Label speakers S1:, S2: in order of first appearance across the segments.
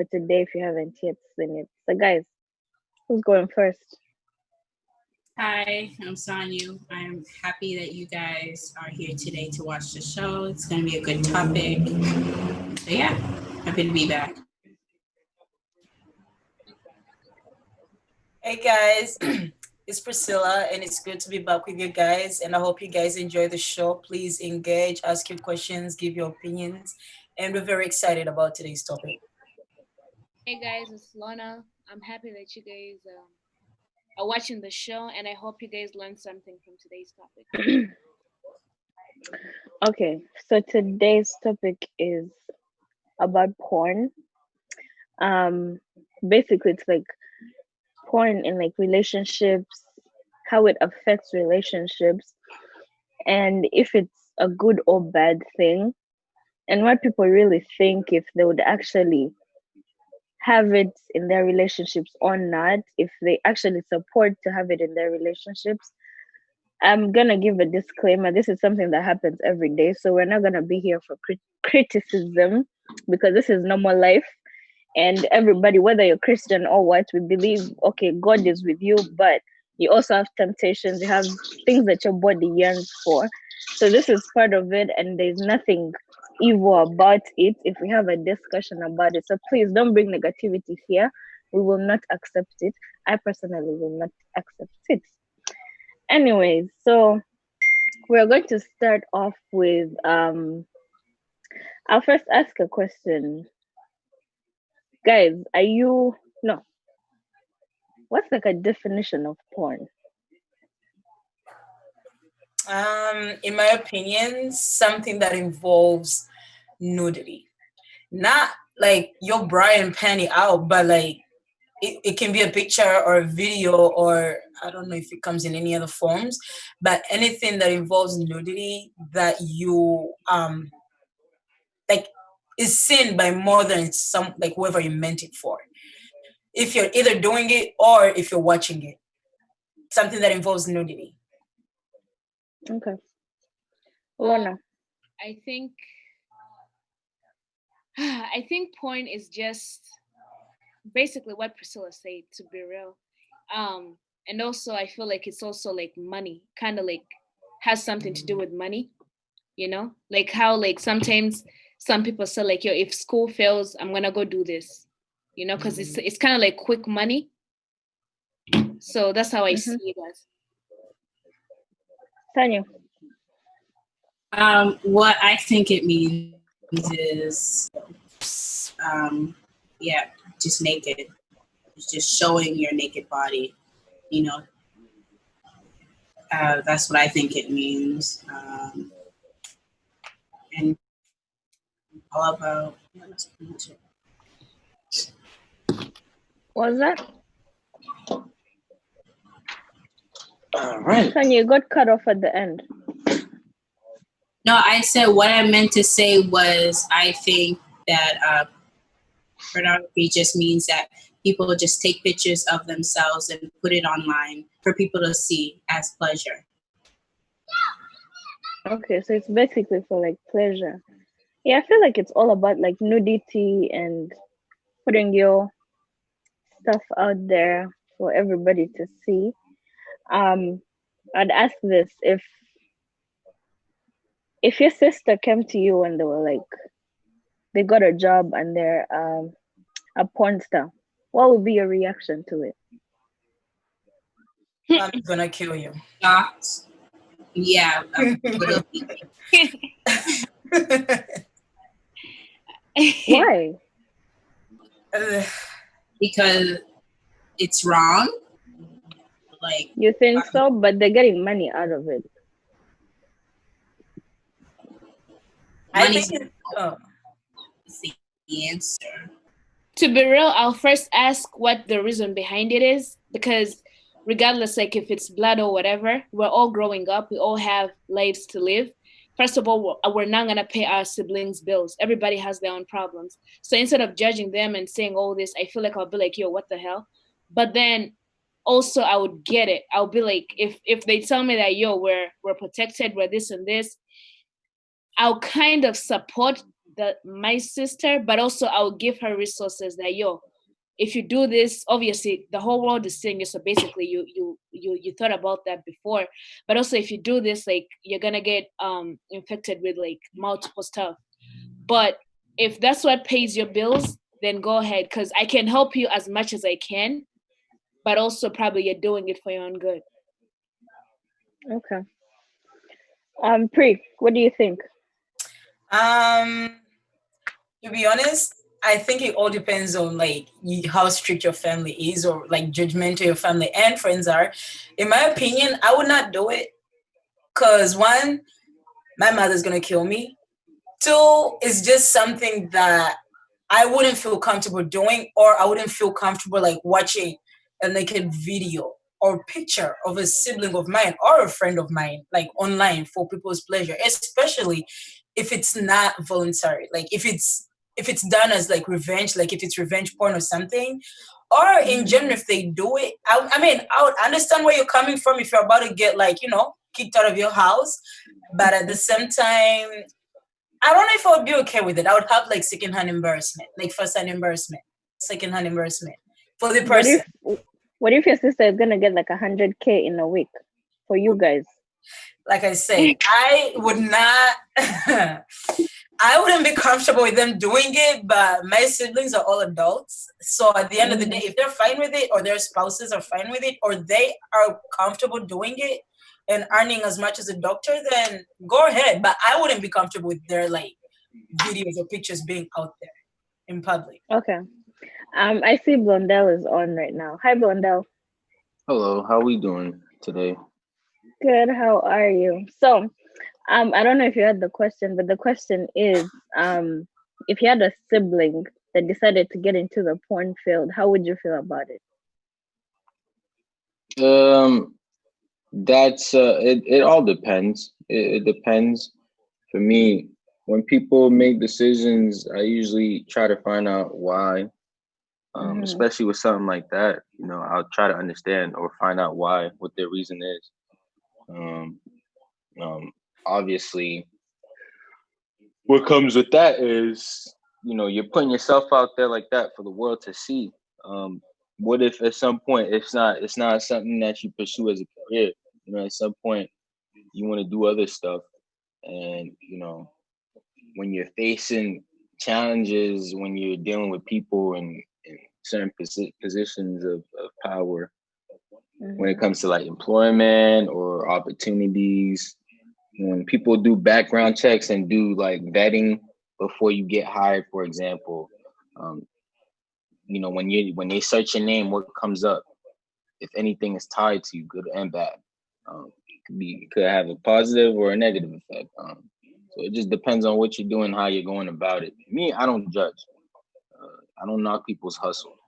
S1: for today if you haven't yet seen it. So, guys, who's going first?
S2: Hi, I'm Sanyu. I'm happy that you guys are here today to watch the show. It's going to be a good topic. So, yeah, happy to be back.
S3: Hey guys, it's Priscilla, and it's good to be back with you guys. And I hope you guys enjoy the show. Please engage, ask your questions, give your opinions, and we're very excited about today's topic.
S4: Hey guys, it's Lana. I'm happy that you guys are watching the show, and I hope you guys learned something from today's topic.
S1: Okay, so today's topic is about porn. Basically, it's like porn in like relationships, how it affects relationships, and if it's a good or bad thing, and what people really think if they would actually have it in their relationships or not, if they actually support to have it in their relationships. I'm gonna give a disclaimer. This is something that happens every day, so we're not gonna be here for criticism because this is normal life. And everybody, whether you're Christian or what, we believe, okay, God is with you, but you also have temptations, you have things that your body yearns for. So this is part of it, and there's nothing evil about it if we have a discussion about it. So please don't bring negativity here. We will not accept it. I personally will not accept it. Anyways, so we're going to start off with I'll first ask a question. Guys, what's like a definition of porn?
S3: In my opinion, something that involves nudity. Not like your bra and panty out, but like it can be a picture or a video, or I don't know if it comes in any other forms, but anything that involves nudity that you like is seen by more than some, like whoever you meant it for. If you're either doing it or if you're watching it, something that involves nudity.
S1: Okay. Lana.
S4: I think porn is just basically what Priscilla said, to be real. And also I feel like it's also like money, kind of like has something to do with money, like how like sometimes some people say like, yo, if school fails, I'm gonna go do this, because it's kind of like quick money. So that's how I see it as.
S1: Tanya.
S2: What I think it means is, just naked. It's just showing your naked body, That's what I think it means. And all about, that's pretty much it.
S1: What was that?
S5: All right.
S1: Tanya, you got cut off at the end.
S2: No, I said what I meant to say was I think that pornography just means that people just take pictures of themselves and put it online for people to see as pleasure.
S1: Okay, so it's basically for like pleasure. Yeah, I feel like it's all about like nudity and putting your stuff out there for everybody to see. I'd ask this, if your sister came to you and they were like, they got a job and they're a porn star, what would be your reaction to it?
S3: I'm gonna kill you.
S2: Shocked. Yeah.
S1: Why?
S2: Because it's wrong. Like,
S1: you think so? But they're getting money out of it.
S2: Money's the answer.
S4: To be real, I'll first ask what the reason behind it is, because regardless, like if it's blood or whatever, we're all growing up. We all have lives to live. First of all, we're not going to pay our siblings' bills. Everybody has their own problems. So instead of judging them and saying all this, I feel like I'll be like, yo, what the hell? But then also I would get it. I'll be like, if they tell me that, yo, we're protected, we're this and this, I'll kind of support my sister, but also I'll give her resources that if you do this, obviously the whole world is seeing you. So basically you thought about that before. But also if you do this, like you're gonna get infected with like multiple stuff. But if that's what pays your bills, then go ahead, because I can help you as much as I can, but also probably you're doing it for your own good.
S1: Okay. Pri, what do you think?
S3: To be honest, I think it all depends on like how strict your family is, or like judgmental your family and friends are. In my opinion, I would not do it because one, my mother's gonna kill me. Two, it's just something that I wouldn't feel comfortable doing, or I wouldn't feel comfortable like watching a naked video or picture of a sibling of mine or a friend of mine, like online for people's pleasure, especially if it's not voluntary. Like if it's done as like revenge, like if it's revenge porn or something, or in general, if they do it, I mean, I would understand where you're coming from if you're about to get like, kicked out of your house. But at the same time, I don't know if I would be okay with it. I would have like secondhand embarrassment, like first-hand embarrassment, secondhand embarrassment for the
S1: What
S3: person.
S1: if your sister is gonna get like 100K in a week for you guys?
S3: Like I said, I would not. I wouldn't be comfortable with them doing it, but my siblings are all adults. So at the end of the day, if they're fine with it, or their spouses are fine with it, or they are comfortable doing it and earning as much as a doctor, then go ahead. But I wouldn't be comfortable with their like videos or pictures being out there in public.
S1: Okay. I see Blondell is on right now. Hi, Blondell.
S5: Hello, how we doing today?
S1: Good. How are you? So, I don't know if you had the question, but the question is, if you had a sibling that decided to get into the porn field, how would you feel about it?
S5: That's it all depends. It depends. For me, when people make decisions, I usually try to find out why. Especially with something like that, I'll try to understand or find out why, what their reason is. Um, Obviously, what comes with that is, you're putting yourself out there like that for the world to see. What if at some point it's not something that you pursue as a career? At some point you want to do other stuff, and when you're facing challenges, when you're dealing with people in certain positions of power, when it comes to like employment or opportunities, when people do background checks and do like vetting before you get hired, for example, when they search your name, what comes up, if anything is tied to you, good and bad, it could have a positive or a negative effect. So it just depends on what you're doing, how you're going about it. Me, I don't judge. I don't knock people's hustle.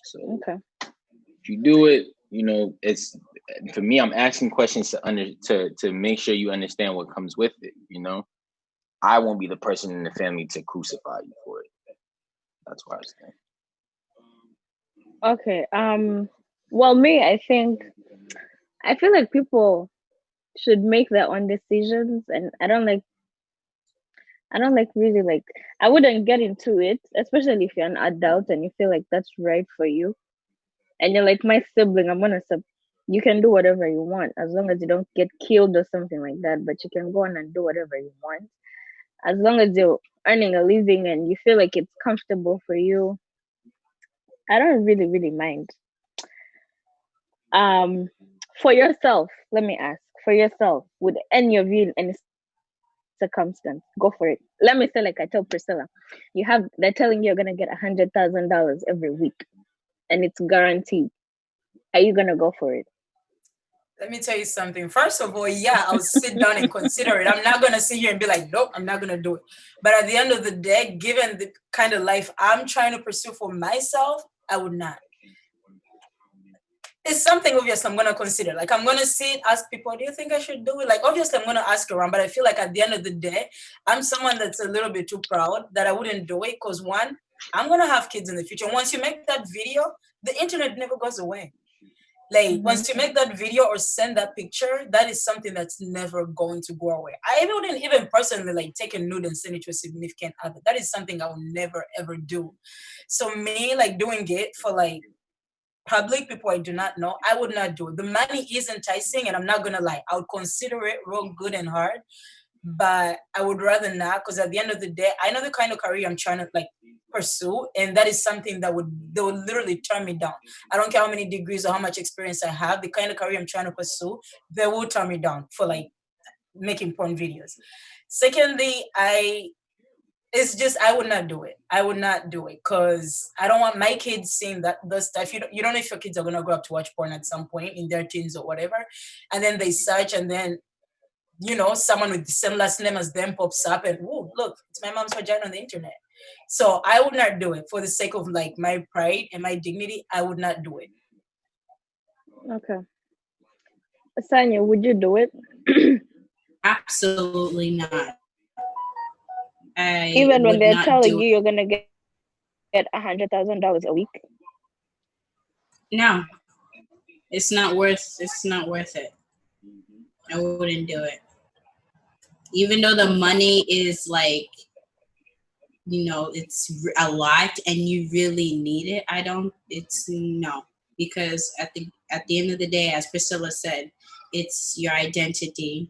S5: So
S1: Okay.
S5: if you do it, it's, for me, I'm asking questions to make sure you understand what comes with it. I won't be the person in the family to crucify you for it. That's what I was saying.
S1: Okay. Well, me, I feel like people should make their own decisions, and I don't like really like, I wouldn't get into it, especially if you're an adult and you feel like that's right for you. And you're like my sibling, you can do whatever you want as long as you don't get killed or something like that, but you can go on and do whatever you want. As long as you're earning a living and you feel like it's comfortable for you, I don't really, really mind. For yourself, let me ask, for yourself, would any of you in any circumstance go for it? Let me say, like I told Priscilla, they're telling you're gonna get $100,000 every week and it's guaranteed. Are you gonna go for it?
S3: Let me tell you something. First of all, yeah, I'll sit down and consider it. I'm not going to sit here and be like, nope, I'm not going to do it. But at the end of the day, given the kind of life I'm trying to pursue for myself, I would not. It's something obviously I'm going to consider. Like, I'm going to sit, ask people, do you think I should do it? Like, obviously, I'm going to ask around, but I feel like at the end of the day, I'm someone that's a little bit too proud that I wouldn't do it because, one, I'm going to have kids in the future. Once you make that video, the internet never goes away. Like once you make that video or send that picture, that is something that's never going to go away. I wouldn't even personally like take a nude and send it to a significant other. That is something I will never ever do. So me like doing it for like public people I do not know, I would not do it. The money is enticing, and I'm not gonna lie, I would consider it real good and hard, but I would rather not, because at the end of the day, I know the kind of career I'm trying to like pursue, and that is something that would literally turn me down. I don't care how many degrees or how much experience I have, the kind of career I'm trying to pursue, they will turn me down for like making porn videos. Secondly, it's just I would not do it. I would not do it because I don't want my kids seeing that the stuff. You don't know if your kids are gonna grow up to watch porn at some point in their teens or whatever, and then they search, and then someone with the same last name as them pops up, and whoa, look, it's my mom's vagina on the internet. So I would not do it for the sake of like my pride and my dignity. I would not do it.
S1: Okay. Asanya, would you do it?
S2: Absolutely not. I
S1: Even when
S2: would
S1: they're
S2: not
S1: telling
S2: do
S1: you you're gonna get $100,000 a week?
S2: No, it's not worth it. I wouldn't do it. Even though the money is like, it's a lot and you really need it. It's no, because at the end of the day, as Priscilla said, it's your identity,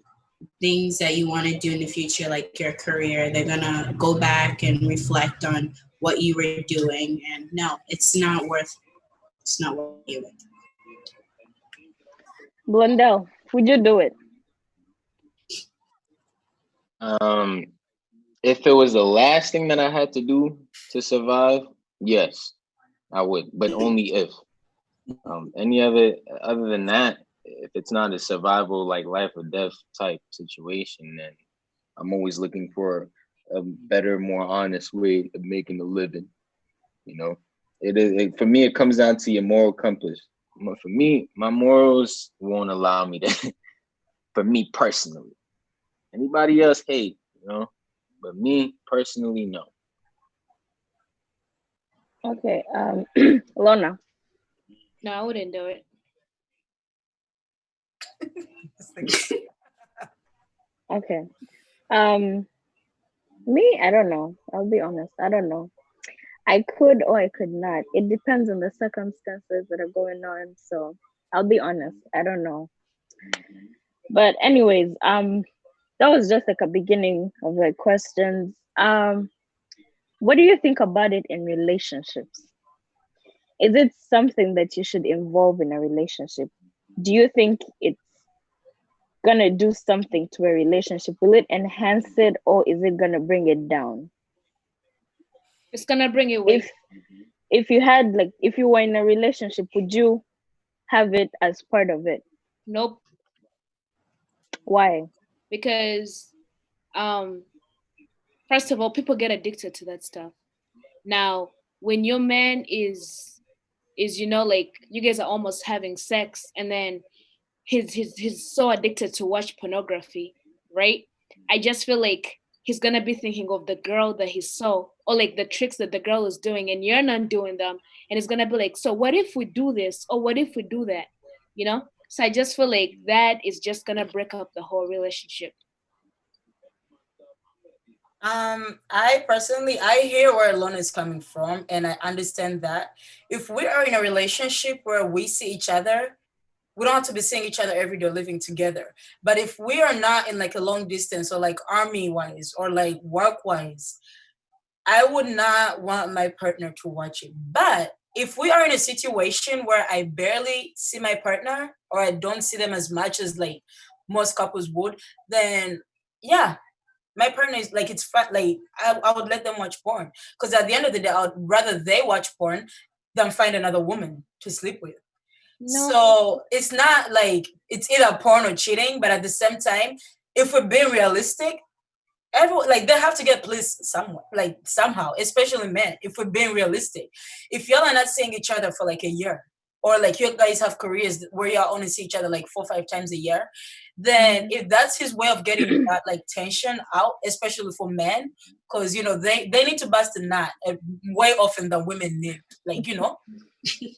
S2: things that you want to do in the future, like your career. They're gonna go back and reflect on what you were doing, and no, it's not worth it.
S1: Blondell, would you do it?
S5: If it was the last thing that I had to do to survive, yes, I would, but only if. Any other than that, if it's not a survival like life or death type situation, then I'm always looking for a better, more honest way of making a living. For me, it comes down to your moral compass. For me, my morals won't allow me to. For me personally, anybody else, hey, but me personally, no.
S1: Okay. Lona.
S4: No, I wouldn't do it.
S1: Okay. Me, I don't know. I'll be honest. I don't know. I could or I could not. It depends on the circumstances that are going on. So I'll be honest. I don't know. But anyways, that was just like a beginning of like questions. What do you think about it in relationships? Is it something that you should involve in a relationship? Do you think it's gonna do something to a relationship? Will it enhance it, or is it gonna bring it down?
S4: It's gonna bring it with.
S1: If you were in a relationship, would you have it as part of it?
S4: Nope.
S1: Why?
S4: Because first of all, people get addicted to that stuff. Now, when your man is like you guys are almost having sex, and then he's so addicted to watch pornography, right? I just feel like he's gonna be thinking of the girl that he saw, or like the tricks that the girl is doing, and you're not doing them, and it's gonna be like, so what if we do this, or what if we do that? So I just feel like that is just gonna break up the whole relationship.
S3: I hear where Lona is coming from, and I understand that. If we are in a relationship where we see each other, we don't have to be seeing each other every day living together. But if we are not in like a long distance, or like army wise, or like work wise, I would not want my partner to watch it. But if we are in a situation where I barely see my partner, or I don't see them as much as like most couples would, then yeah, my partner is like, it's fun. Like I would let them watch porn, because at the end of the day, I would rather they watch porn than find another woman to sleep with. No. So it's not like it's either porn or cheating, but at the same time, if we're being realistic, everyone, like, they have to get pleased somewhere, like somehow, especially men. If we're being realistic, if y'all are not seeing each other for like a year, or like you guys have careers where y'all only see each other like 4 or 5 times a year, then if that's his way of getting that like tension out, especially for men, because they need to bust a nut way often than women need, like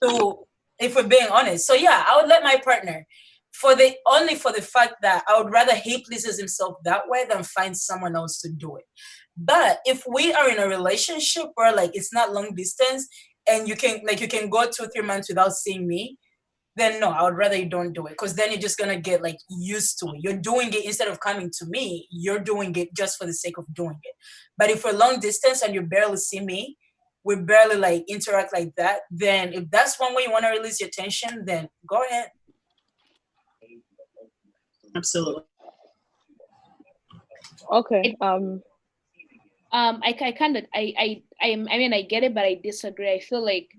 S3: so if we're being honest. So yeah, I would let my partner only for the fact that I would rather he pleases himself that way than find someone else to do it. But if we are in a relationship where like it's not long distance and you can go 2-3 months without seeing me, then no, I would rather you don't do it, because then you're just gonna get like used to it. You're doing it instead of coming to me. You're doing it just for the sake of doing it. But if we're long distance and you barely see me, we barely like interact like that, then if that's one way you want to release your tension, then go ahead.
S2: Absolutely.
S1: Okay.
S4: I kind of I mean I get it, but I disagree. I feel like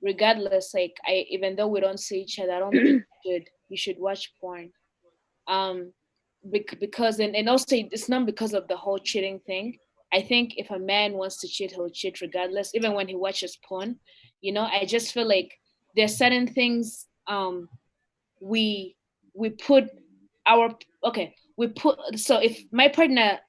S4: regardless, like even though we don't see each other, I don't think you should watch porn. Because and also it's not because of the whole cheating thing. I think if a man wants to cheat, he'll cheat regardless, even when he watches porn. I just feel like there's certain things we put our okay we put so if my partner,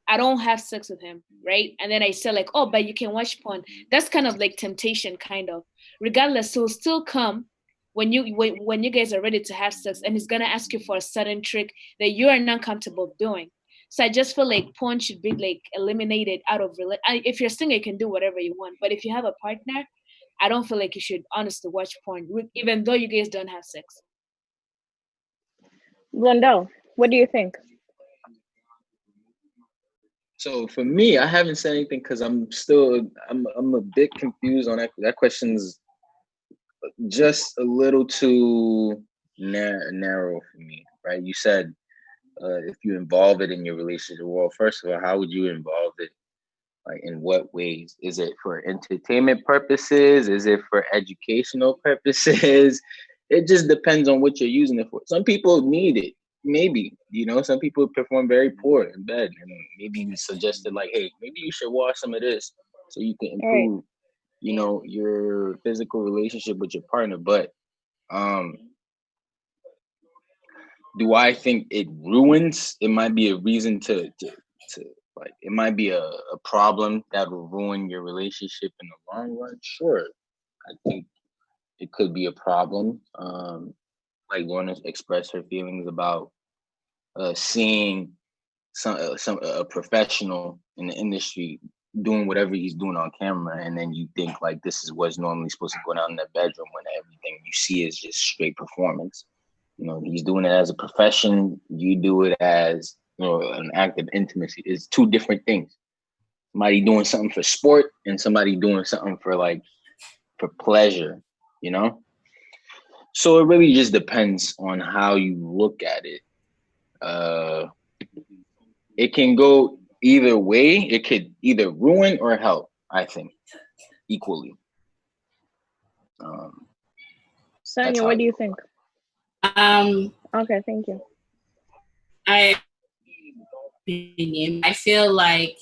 S4: I don't have sex with him, right? And then I say like, oh, but you can watch porn. That's kind of like temptation, kind of. Regardless, he'll still come when you guys are ready to have sex, and he's gonna ask you for a certain trick that you are not comfortable doing. So I just feel like porn should be like eliminated out of if you're single, you can do whatever you want. But if you have a partner, I don't feel like you should honestly watch porn, even though you guys don't have sex.
S1: Blondell, what do you think?
S5: So for me, I haven't said anything because I'm a bit confused on that. That question's just a little too narrow for me, right? You said if you involve it in your relationship. Well, first of all, how would you involve it? Like, in what ways? Is it for entertainment purposes? Is it for educational purposes? It just depends on what you're using it for. Some people need it. Maybe, some people perform very poor in bed, and maybe you suggested like, hey, maybe you should watch some of this so you can improve, your physical relationship with your partner. But do I think it ruins? It might be a reason to like, it might be a problem that will ruin your relationship in the long run. Sure, I think it could be a problem. Like Lorna expressed her feelings about seeing a professional in the industry doing whatever he's doing on camera, and then you think like this is what's normally supposed to go down in the bedroom when everything you see is just straight performance. He's doing it as a profession. You do it as an act of intimacy. It's two different things. Somebody doing something for sport and somebody doing something for pleasure. So it really just depends on how you look at it. It can go either way. It could either ruin or help, I think, equally.
S1: Sonia, what do you think? Okay, thank you.
S2: I feel like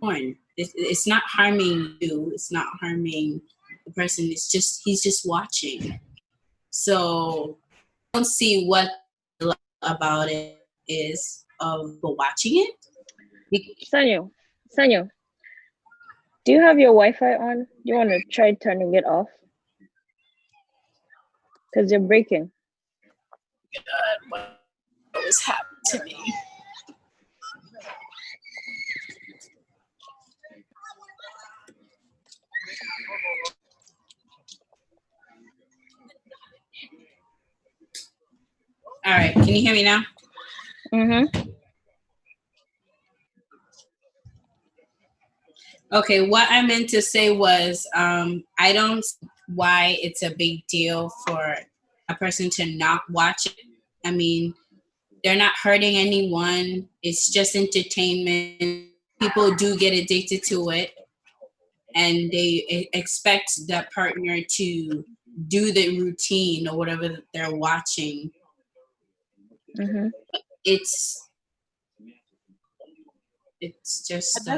S2: porn, it's not harming you. It's not harming the person. He's just watching. So I don't see what about it is of watching it.
S1: Sonia, do you have your Wi-Fi on? Do you want to try turning it off? Because you're breaking.
S2: God, what was happening to me? All right, can you hear me now?
S1: Mm-hmm.
S2: Okay, what I meant to say was I don't see why it's a big deal for a person to not watch it. I mean, they're not hurting anyone. It's just entertainment. People do get addicted to it, and they expect that partner to do the routine or whatever that they're watching.
S1: Mm-hmm.
S2: It's just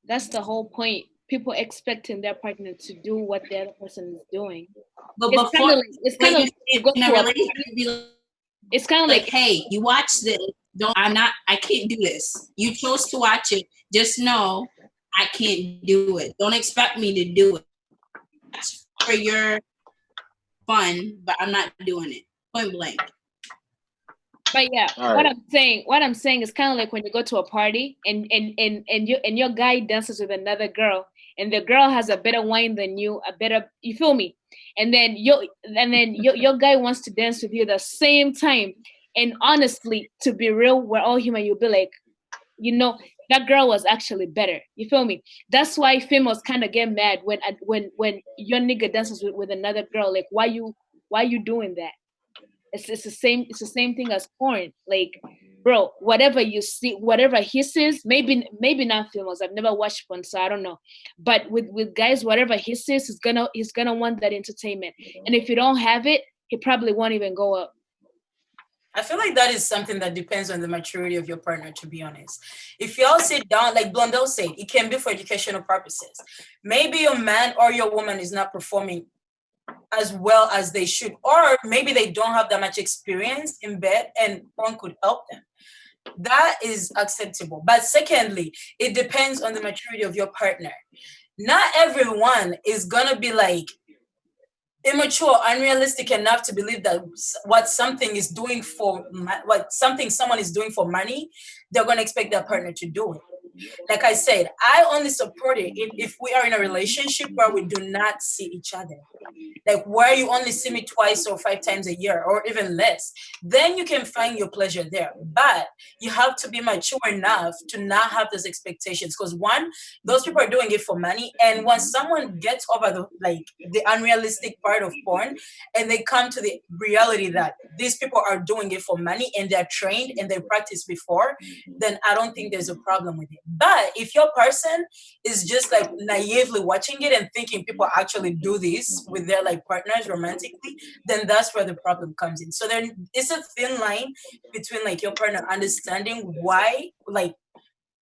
S4: that's the whole point. People expecting their partner to do what the other person is doing.
S2: But
S4: it's kind of like,
S2: hey, you watch this. I can't do this. You chose to watch it. Just know I can't do it. Don't expect me to do it. That's for your fun, but I'm not doing it. Point blank.
S4: But yeah,
S5: All
S4: what
S5: right.
S4: I'm saying is kind of like when you go to a party and your guy dances with another girl, and the girl has a better wine than you, you feel me? And then your guy wants to dance with you the same time. And honestly, to be real, we're all human. You'll be like, that girl was actually better. You feel me? That's why females kind of get mad when your nigga dances with another girl. Like, why you doing that? It's the same thing as porn. Like, bro, whatever you see, whatever he says, maybe not females. I've never watched porn, so I don't know. But with guys, whatever he says, he's gonna want that entertainment. And if you don't have it, he probably won't even go up.
S3: I feel like that is something that depends on the maturity of your partner, to be honest. If y'all sit down, like Blondell said, it can be for educational purposes. Maybe your man or your woman is not performing as well as they should, or maybe they don't have that much experience in bed and porn could help them. That is acceptable. But secondly, it depends on the maturity of your partner. Not everyone is going to be like immature, unrealistic enough to believe that what something is doing for what something someone is doing for money, they're going to expect their partner to do it. Like I said, I only support it if we are in a relationship where we do not see each other. Like where you only see me twice or 5 times a year or even less, then you can find your pleasure there. But you have to be mature enough to not have those expectations, because one, those people are doing it for money, and once someone gets over the unrealistic part of porn and they come to the reality that these people are doing it for money and they're trained and they practiced before, then I don't think there's a problem with it. But if your person is just like naively watching it and thinking people actually do this with their like partners romantically, then that's where the problem comes in. So then it's a thin line between like your partner understanding why, like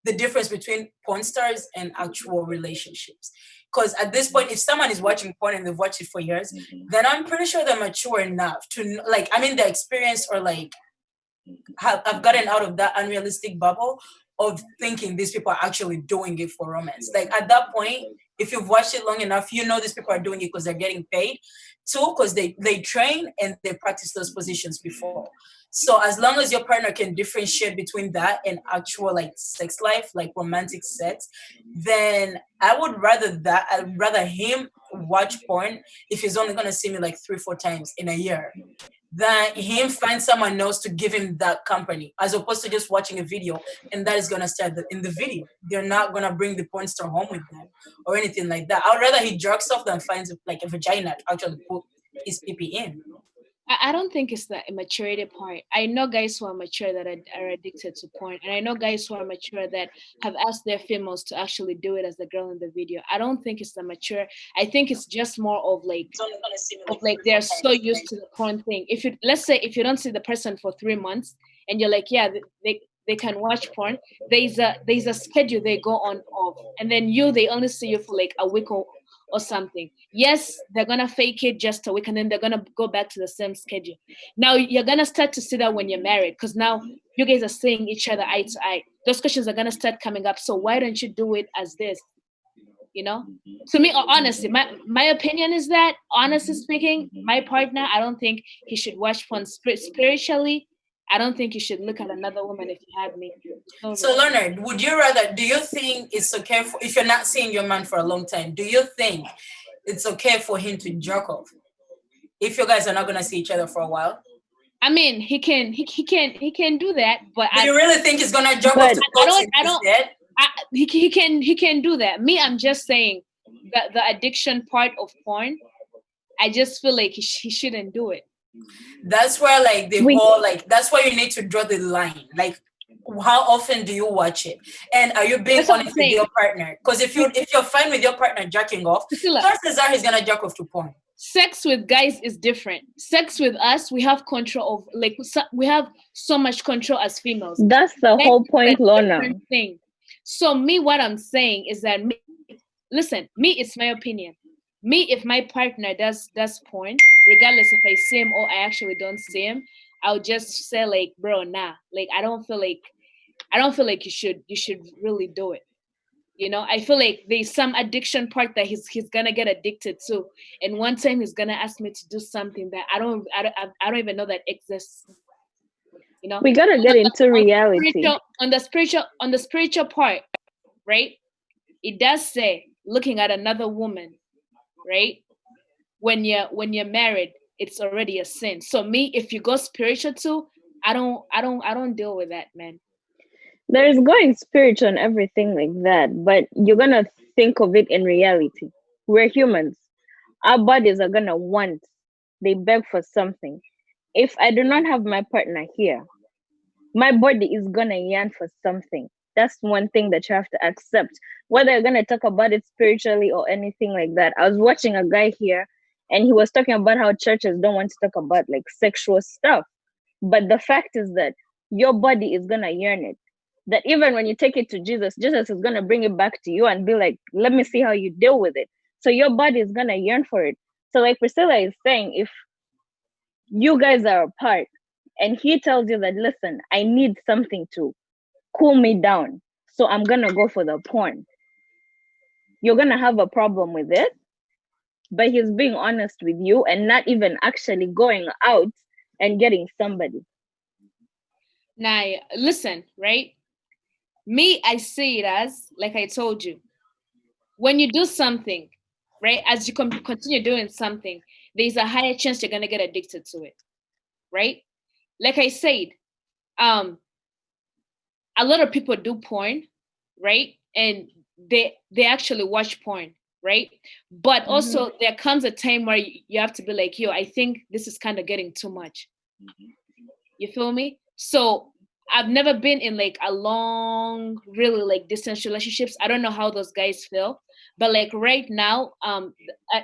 S3: the difference between porn stars and actual relationships. Because at this point, if someone is watching porn and they've watched it for years, then I'm pretty sure they're mature enough to like, I mean, they're experienced or like have gotten out of that unrealistic bubble of thinking these people are actually doing it for romance. Like at that point, if you've watched it long enough, you know these people are doing it because they're getting paid. Two, because they train and they practice those positions before. So as long as your partner can differentiate between that and actual like sex life, like romantic sex, then I'd rather him watch porn if he's only gonna see me like 3-4 times in a year than him find someone else to give him that company, as opposed to just watching a video and that is gonna start in the video. They're not gonna bring the porn star home with them or anything like that. I'd rather he jerks off than finds like a vagina to actually put his pee in.
S4: I don't think it's the immaturity part. I know guys who are mature that are addicted to porn, and I know guys who are mature that have asked their females to actually do it as the girl in the video. I don't think it's the mature. I think it's just more of like
S3: It's only gonna see me
S4: of
S3: like
S4: like
S3: three,
S4: they're
S3: four
S4: so
S3: times.
S4: used to the porn thing. If you let's say if you don't see the person for 3 months and you're like, yeah, they can watch porn. There's a schedule they go on off, and then they only see you for like a week or something. Yes, they're gonna fake it just a week, and then they're gonna go back to the same schedule. Now you're gonna start to see that when you're married, because now you guys are seeing each other eye to eye. Those questions are gonna start coming up. So why don't you do it as this? You know, to me, honestly, my opinion is that, honestly speaking, my partner, I don't think he should watch porn spiritually. I don't think you should look at another woman if you had me.
S3: So Leonard, do you think it's okay for, if you're not seeing your man for a long time, do you think it's okay for him to jerk off if you guys are not gonna see each other for a while?
S4: I mean, he can do that, but
S3: Do you really think he's gonna jerk off to
S4: I
S3: go to
S4: don't I
S3: his
S4: don't
S3: bed?
S4: he can do that. Me, I'm just saying that the addiction part of porn, I just feel like he shouldn't do it.
S3: That's where like the
S1: We
S3: whole like that's where you need to draw the line. Like how often do you watch it? And are you being
S4: That's what I'm
S3: honest with
S4: saying.
S3: your partner? Because if you're fine with your partner jerking off,
S4: Priscilla,
S3: chances are he's gonna jerk off to porn.
S4: sex with guys is different. Sex with us, we have control of, like, we have so much control as females.
S1: That's the
S4: Sex
S1: whole
S4: is
S1: point,
S4: a
S1: Lorna.
S4: different thing. So me, what I'm saying is that listen, it's my opinion. Me, if my partner does porn, regardless if I see him or I actually don't see him, I'll just say like, bro, nah. Like I don't feel like you should really do it. You know, I feel like there's some addiction part that he's gonna get addicted to, and one time he's gonna ask me to do something that I don't even know that exists. You know,
S1: We gotta get into reality.
S4: On the spiritual part, right? It does say looking at another woman, right? When you're married, it's already a sin. So me, if you go spiritual too, I don't deal with that, man.
S1: There's going spiritual and everything like that, but you're gonna think of it in reality. We're humans. Our bodies are gonna want, they beg for something. If I do not have my partner here, my body is gonna yearn for something. That's one thing that you have to accept. Whether you're gonna talk about it spiritually or anything like that. I was watching a guy here and he was talking about how churches don't want to talk about like sexual stuff. But the fact is that your body is gonna yearn it. That even when you take it to Jesus, Jesus is gonna bring it back to you and be like, let me see how you deal with it. So your body is gonna yearn for it. So like Priscilla is saying, if you guys are apart and he tells you that, listen, I need something to cool me down, so I'm gonna go for the porn, you're gonna have a problem with it. But he's being honest with you and not even actually going out and getting somebody.
S4: Now, listen, right? Me, I see it as, like I told you, when you do something, right? As you continue doing something, there's a higher chance you're gonna get addicted to it, right? Like I said, a lot of people do porn, right? And they actually watch porn, right? But also there comes a time where you have to be like, yo, I think this is kind of getting too much. You feel me? So I've never been in like a long, really like distance relationships. I don't know how those guys feel, but like right now,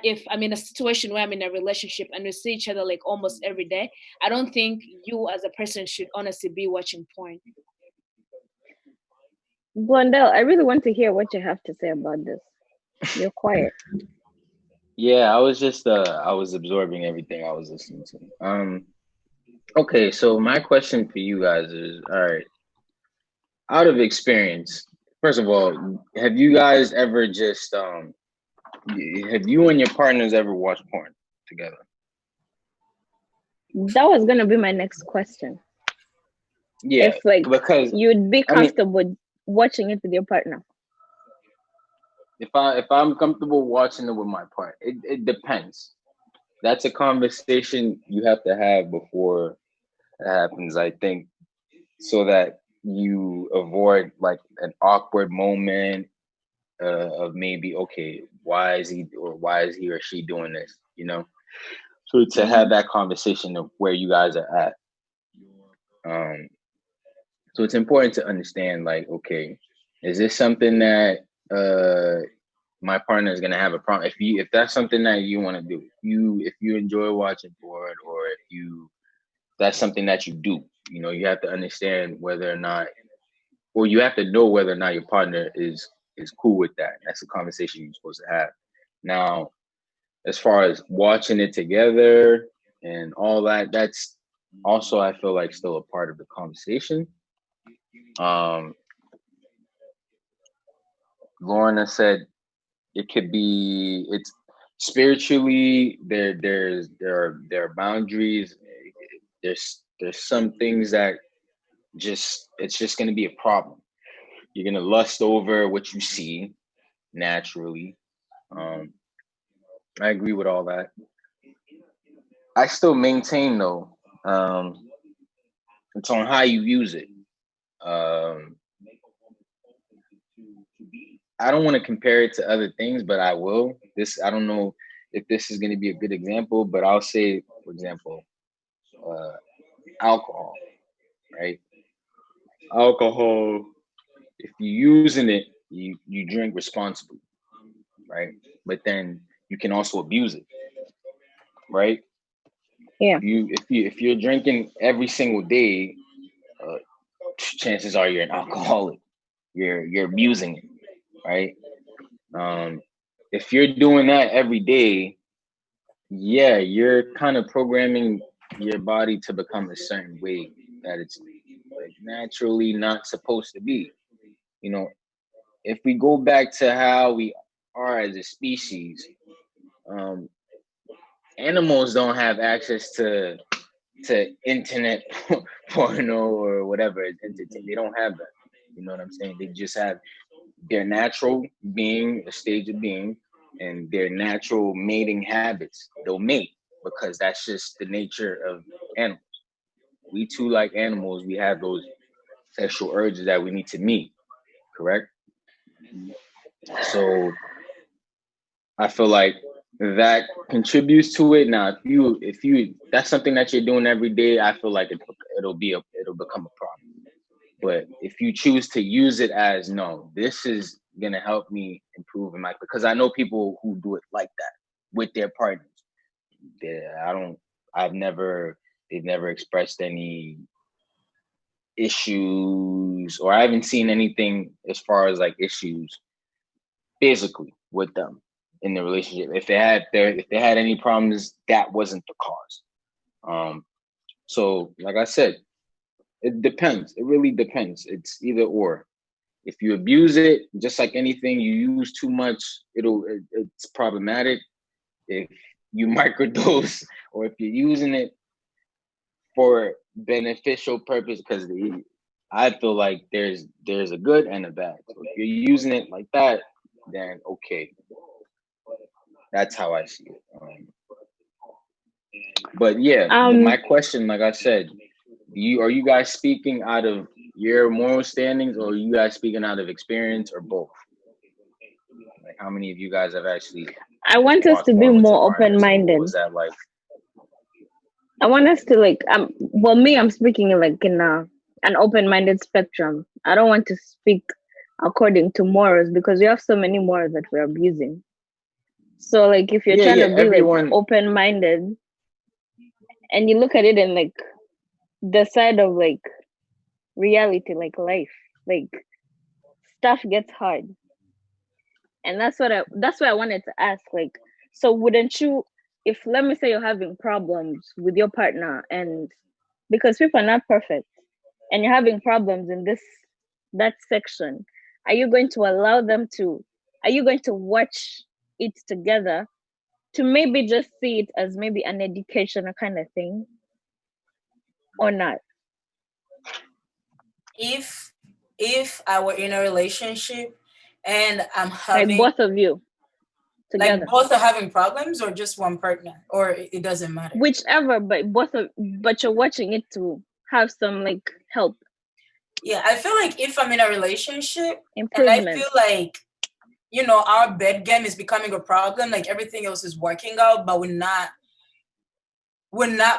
S4: if I'm in a situation where I'm in a relationship and we see each other like almost every day, I don't think you as a person should honestly be watching porn.
S1: Blondell, I really want to hear what you have to say about this. You're quiet.
S5: Yeah, I was just I was absorbing everything I was listening to. Okay, so my question for you guys is, all right, out of experience, first of all, have you guys ever just have you and your partners ever watched porn together?
S1: That was gonna be my next question.
S5: Yeah,
S1: if like
S5: because
S1: you'd be
S5: I mean,
S1: comfortable watching it with your partner.
S5: if I'm comfortable watching it with my partner, it depends. That's a conversation you have to have before it happens, I think, so that you avoid like an awkward moment of maybe, okay, why is he or she doing this? You know, so to have that conversation of where you guys are at. So it's important to understand, like, okay, is this something that my partner is gonna have a problem? If that's something that you want to do, if you enjoy watching porn, or if that's something that you do, you know, you have to understand whether or not, or you have to know whether or not your partner is cool with that. That's a conversation you're supposed to have. Now, as far as watching it together and all that, that's also, I feel like, still a part of the conversation. Lorna said it could be, it's spiritually, there are boundaries. There's some things that it's just going to be a problem. You're going to lust over what you see naturally. I agree with all that. I still maintain, though, it's on how you use it. I don't want to compare it to other things, but I will. I don't know if this is going to be a good example, but I'll say, for example, alcohol, right? Alcohol, if you're using it, you drink responsibly, right? But then you can also abuse it, right?
S1: Yeah.
S5: If you're drinking every single day, chances are you're an alcoholic. You're abusing it, right? If you're doing that every day, yeah, you're kind of programming your body to become a certain way that it's like naturally not supposed to be. You know, if we go back to how we are as a species, animals don't have access to internet porno or whatever. They don't have that. You know what I'm saying? They just have their natural being, a stage of being, and their natural mating habits. They'll mate because that's just the nature of animals. We too, like animals, we have those sexual urges that we need to meet, correct? So I feel like that contributes to it. Now, if you that's something that you're doing every day, I feel like it'll become a problem. But if you choose to use it as, no, this is gonna help me improve in my, because I know people who do it like that with their partners. They've never expressed any issues, or I haven't seen anything as far as like issues physically with them in the relationship. If they had any problems, that wasn't the cause. So like I said, it depends. It really depends. It's either or. If you abuse it, just like anything, you use too much, it's problematic. If you microdose, or if you're using it for beneficial purpose, because I feel like there's a good and a bad. So if you're using it like that, then okay, that's how I see it. But yeah, my question, like I said, are you guys speaking out of your moral standings, or are you guys speaking out of experience, or both? Like, how many of you guys have actually?
S1: I want us to be more open-minded.
S5: What was that like?
S1: I want us to like well, me, I'm speaking like in an open-minded spectrum. I don't want to speak according to morals, because we have so many morals that we're abusing. So like if you're trying to be like open-minded and you look at it in like the side of like reality, like life, like stuff gets hard. And that's why I wanted to ask, like, so wouldn't you, if let me say you're having problems with your partner, and because people are not perfect, and you're having problems in that section, are you going to watch it together to maybe just see it as maybe an educational kind of thing, or not?
S3: If I were in a relationship and I'm having,
S1: like both of you together,
S3: like both are having problems, or just one partner, or it doesn't matter,
S1: whichever, but you're watching it to have some like help.
S3: Yeah, I feel like if I'm in a relationship and I
S1: Improvement.
S3: feel like, you know, our bed game is becoming a problem, like everything else is working out, but we're not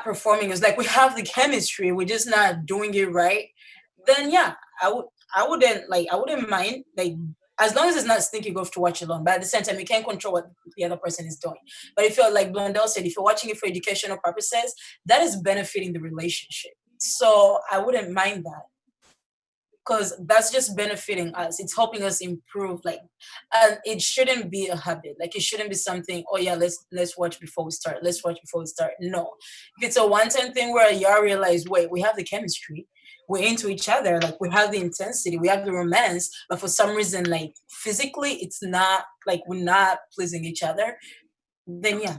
S3: performing. It's like we have the chemistry, we're just not doing it right. Then yeah, I wouldn't mind, like, as long as it's not stinky golf to watch alone. But at the same time, you can't control what the other person is doing. But if you're, like Blondell said, if you're watching it for educational purposes, that is benefiting the relationship. So I wouldn't mind that, because that's just benefiting us. It's helping us improve. Like, it shouldn't be a habit. Like, it shouldn't be something, oh yeah, let's watch before we start. Let's watch before we start. No. If it's a one-time thing where y'all realize, wait, we have the chemistry, we're into each other, like we have the intensity, we have the romance, but for some reason, like physically, it's not, like we're not pleasing each other, then yeah,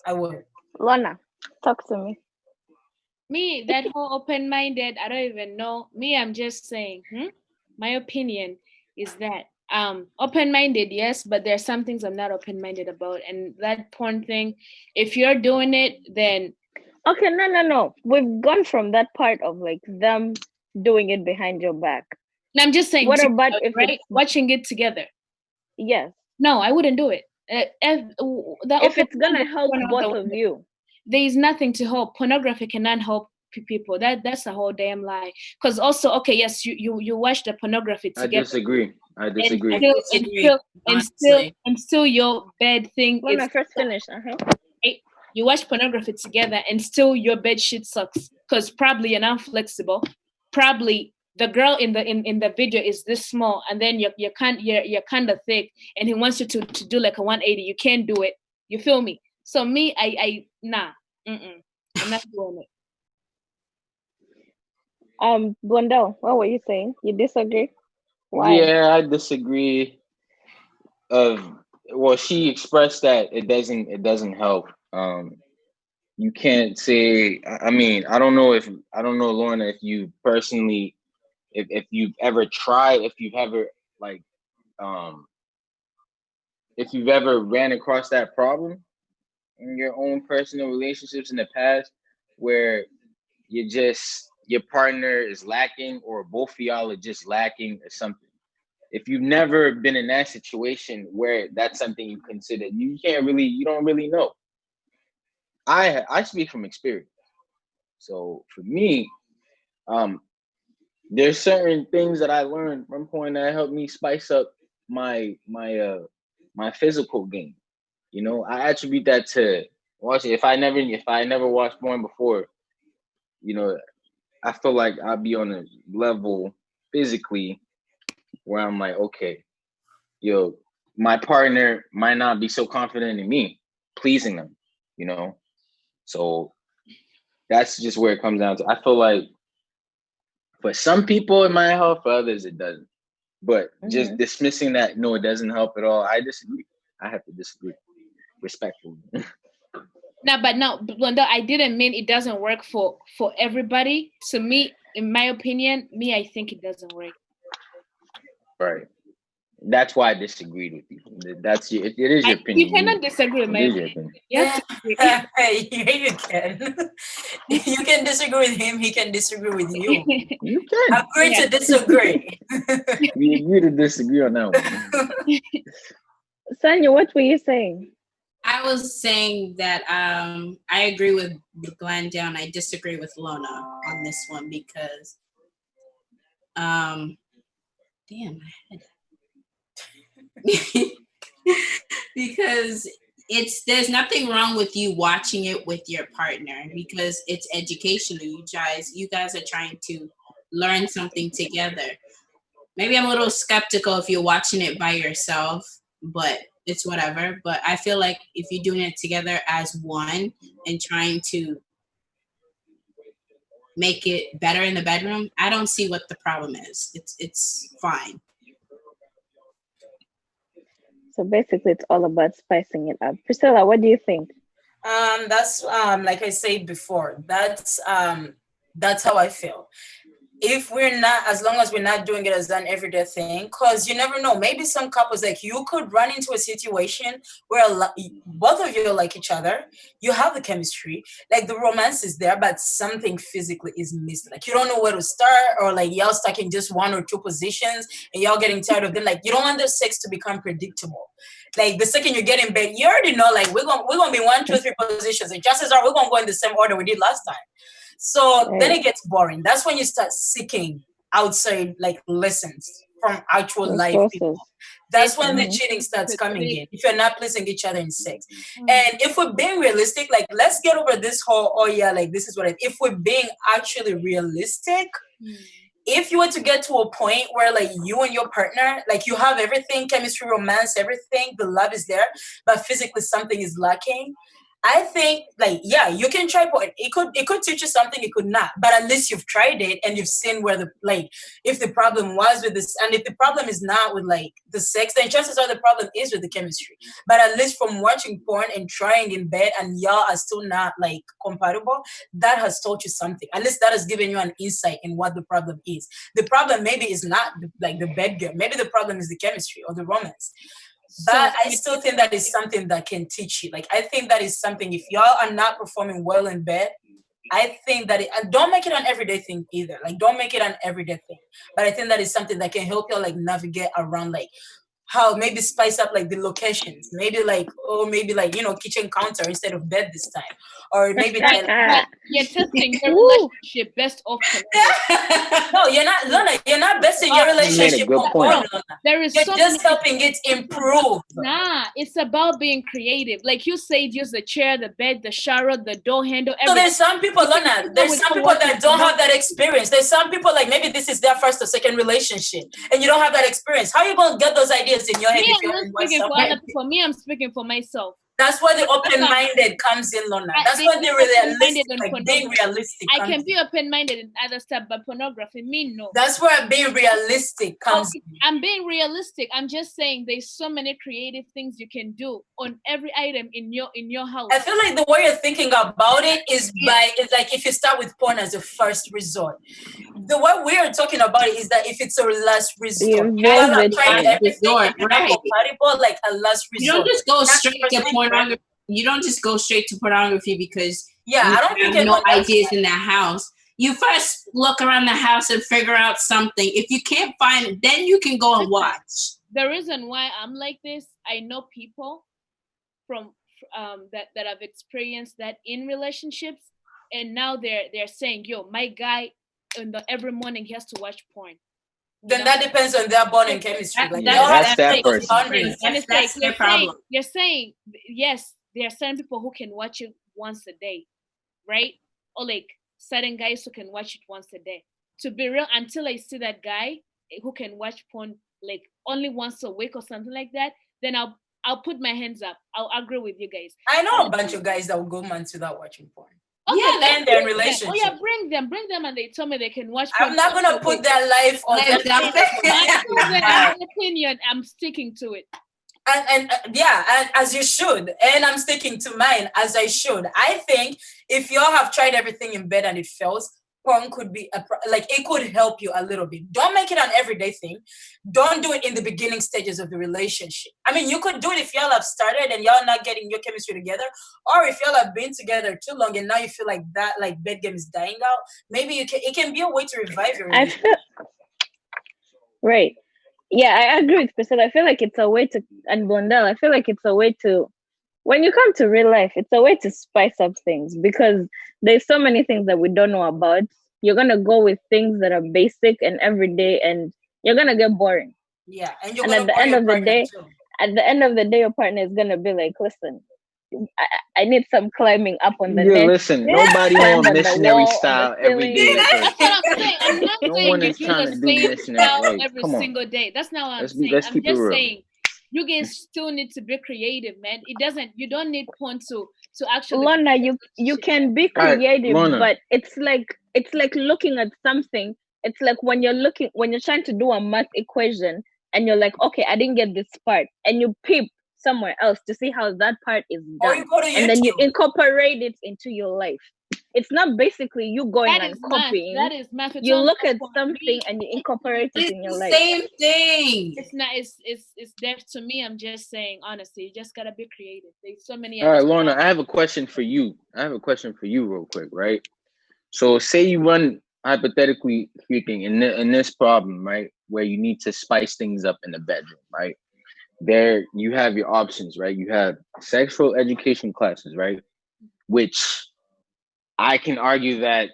S3: I would.
S1: Lorna, talk to me.
S4: Me, that whole open-minded, I don't even know. Me, I'm just saying, my opinion is that open-minded, yes, but there's some things I'm not open-minded about. And that porn thing, if you're doing it, then
S1: okay, no. We've gone from that part of like them doing it behind your back.
S4: I'm just saying,
S1: what about if
S4: right? Watching it together?
S1: Yes.
S4: No, I wouldn't do it.
S1: If it's gonna help both of you,
S4: there is nothing to help. Pornography cannot help people. That's a whole damn lie. Because also, okay, yes, you watch the pornography together.
S5: I disagree.
S4: And still your bed thing
S1: when
S4: is
S1: I first finished.
S4: You watch pornography together, and still your bed shit sucks. Because probably you're not flexible. Probably the girl in the video is this small, and then you're kind of thick, and he wants you to do like a 180. You can't do it. You feel me? So me, nah. I'm not doing it.
S1: Blondell, what were you saying? You disagree? Why?
S5: Yeah, I disagree. Well, she expressed that it doesn't help. You can't say. I mean, I don't know, Lorna, if you personally, if you've ever tried, if you've ever like, um, if you've ever ran across that problem in your own personal relationships in the past, where your partner is lacking, or both of y'all are just lacking or something. If you've never been in that situation where that's something you consider, you don't really know. I speak from experience. So for me, um, there's certain things that I learned from porn that helped me spice up my physical game. I attribute that to watching. If I never watched porn before, you know, I feel like I'd be on a level physically where I'm like, okay, yo, my partner might not be so confident in me pleasing them, you know. So that's just where it comes down to. I feel like for some people it might help, for others it doesn't. But just dismissing that, no, it doesn't help at all, I disagree. I have to disagree respectfully.
S4: No, I didn't mean it doesn't work for everybody. To me, in my opinion, I think it doesn't work.
S5: Right. That's why I disagreed with you. It is your opinion.
S4: You cannot disagree with my opinion.
S3: Yeah, you can. You can disagree with him. He can disagree with you.
S5: You can
S3: agree to disagree.
S5: We agree to disagree on that one.
S1: Sonia, what were you saying?
S2: I was saying that I agree with Glenn down. I disagree with Lona on this one because damn my head. Because there's nothing wrong with you watching it with your partner because it's educational. You guys are trying to learn something together. Maybe I'm a little skeptical if you're watching it by yourself, but it's whatever. But I feel like if you're doing it together as one and trying to make it better in the bedroom, I don't see what the problem is. It's fine.
S1: So basically, it's all about spicing it up. Priscilla, what do you think?
S3: That's like I said before. That's how I feel. If we're not, as long as we're not doing it as an everyday thing, because you never know. Maybe some couples, like, you could run into a situation where both of you like each other, you have the chemistry, like the romance is there, but something physically is missing. Like, you don't know where to start, or like y'all stuck in just one or two positions and y'all getting tired of them. Like, you don't want the sex to become predictable. Like, the second you get in bed, you already know, like, we're gonna be 1, 2, 3 positions, and chances are we're gonna go in the same order we did last time. So then it gets boring. That's when you start seeking outside, like, lessons from actual life people. That's when the cheating starts coming in, if you're not pleasing each other in sex. And if we're being realistic, like, let's get over this whole, oh yeah, like, this is what if we're being actually realistic, if you were to get to a point where, like, you and your partner, like, you have everything, chemistry, romance, everything, the love is there, but physically something is lacking, I think, like, yeah, you can try porn. It could teach you something, it could not. But at least you've tried it and you've seen where if the problem was with this, and if the problem is not with, like, the sex, then chances are the problem is with the chemistry. But at least from watching porn and trying in bed and y'all are still not, like, compatible, that has taught you something. At least that has given you an insight in what the problem is. The problem maybe is not like the bed girl. Maybe the problem is the chemistry or the romance. But I still think that is something that can teach you. Like, I think that is something, if y'all are not performing well in bed, I think that don't make it an everyday thing either. Like, don't make it an everyday thing. But I think that is something that can help you, like, navigate around, like, how maybe spice up, like, the locations. Maybe, like, kitchen counter instead of bed this time. Or maybe
S4: you're testing your relationship best of
S3: No, you're not, Lona. You're not besting your relationship.
S4: There is
S3: you're just helping it improve.
S4: Nah, it's about being creative. Like you said, use the chair, the bed, the shower, the door handle.
S3: So there's some people, Lona. There's some people that don't have that experience. There's some people, like, maybe this is their first or second relationship, and you don't have that experience. How are you gonna get those ideas in your head?
S4: I'm not speaking for other people. Me, I'm speaking for myself.
S3: That's where the open-minded comes in, Lorna. That's where the realistic, like being realistic.
S4: I can be open-minded in other stuff, but pornography, me no.
S3: That's where being realistic comes in.
S4: I'm being realistic. I'm just saying there's so many creative things you can do on every item in your house.
S3: I feel like the way you're thinking about it is it's like if you start with porn as a first resort. The way we're talking about it is that if it's a last resort, like a last resort.
S2: You don't just go straight to pornography. You don't just go straight to pornography because
S3: I don't think
S2: no ideas in that house. You first look around the house and figure out something. If you can't find it, then you can go and watch.
S4: The reason why I'm like this, I know people from that have experienced that in relationships, and now they're saying, "Yo, my guy, every morning he has to watch porn."
S3: Then that depends on their bonding chemistry.
S5: That's that person.
S4: And it's like their problem. You're saying yes, there are certain people who can watch it once a day, right? Or like certain guys who can watch it once a day. To be real, until I see that guy who can watch porn like only once a week or something like that, then I'll put my hands up. I'll agree with you guys.
S3: I know a bunch of guys that will go months without watching porn.
S4: Okay,
S3: and their relationship.
S4: Oh yeah, bring them, and they tell me they can watch.
S3: I'm not gonna put their life on
S4: my opinion. I'm sticking to it.
S3: And as you should. And I'm sticking to mine as I should. I think if y'all have tried everything in bed and it fails, porn could be it could help you a little bit. Don't make it an everyday thing. Don't do it in the beginning stages of the relationship. I mean, you could do it if y'all have started and y'all not getting your chemistry together, or if y'all have been together too long and now you feel like that bed game is dying out. Maybe it can be a way to revive your relationship.
S1: Right. Yeah, I agree with Priscilla. I feel like it's a way to, and Blondell, I feel like it's a way to, when you come to real life, it's a way to spice up things because there's so many things that we don't know about. You're going to go with things that are basic and everyday, and you're going to get boring.
S3: Yeah. And
S1: at the end of the day, your partner is going to be like, listen, I need some climbing up on the net.
S5: Listen, nobody on missionary style every day.
S4: That's what I'm saying. I'm not saying you do the same style every single day. That's not what I'm saying. I'm just saying you guys still need to be creative, man. You don't need porn to actually.
S1: Lorna, you can be creative, but it's like looking at something. It's like when you're trying to do a math equation and you're like, okay, I didn't get this part, and you peep somewhere else to see how that part is done, and then you incorporate it into your life. It's not basically you going and copying.
S4: That is math.
S1: You look at something and you incorporate it in your life.
S2: Same thing.
S4: It's not. It's there to me. I'm just saying, honestly, you just gotta be creative. There's so many.
S5: All right, Lorna, I have a question for you. Real quick, right? So, say you run, hypothetically speaking, in this problem, right, where you need to spice things up in the bedroom, right? There you have your options, right? You have sexual education classes, right? Which I can argue that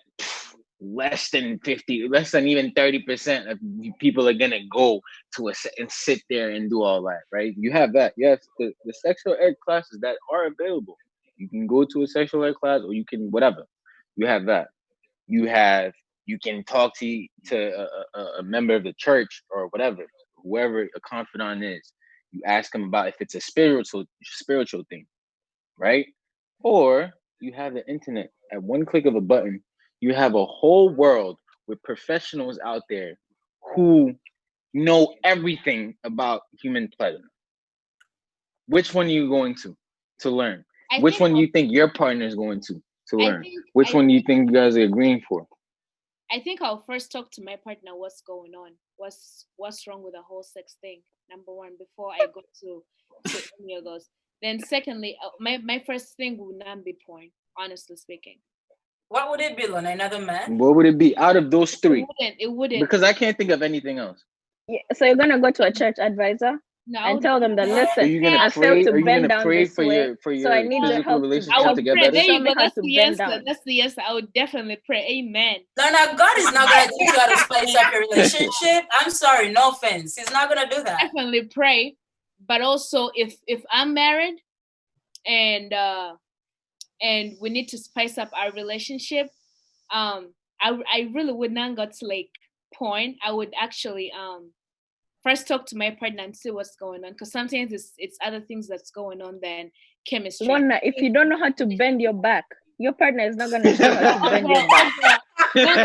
S5: less than even 30% of people are gonna go to and sit there and do all that, right? You have that. Yes, the sexual ed classes that are available. You can go to a sexual ed class, or you can whatever. You have that. You can talk to a member of the church or whatever, whoever a confidant is. You ask them about if it's a spiritual thing, right? Or you have the internet. At one click of a button, you have a whole world with professionals out there who know everything about human pleasure. Which one are you going to learn? Which one do you think your partner is going to learn? Which one do you think you guys are agreeing for?
S4: I think I'll first talk to my partner what's going on. What's wrong with the whole sex thing? Number one, before I go to any of those. Then secondly, my first thing would not be porn, honestly speaking.
S3: What would it be, Lorna? Another man?
S5: What would it be out of those three?
S4: It wouldn't.
S5: Because I can't think of anything else.
S1: Yeah, so you're gonna go to a church advisor and tell them that, listen,
S5: are you gonna pray? Are you gonna pray for your
S1: so I need your help
S5: relationship to get better?
S4: There you go. That's the answer. That's the answer. I would definitely pray. Amen.
S3: Lorna, God is not gonna teach you how to spice up your relationship. I'm sorry, no offense. He's not gonna do that.
S4: Definitely pray, but also if I'm married and we need to spice up our relationship, I really would not go to like porn. I would actually first talk to my partner and see what's going on, because sometimes it's other things that's going on than chemistry.
S1: Lorna, if you don't know how to bend your back, your partner is not going to show how to bend your back.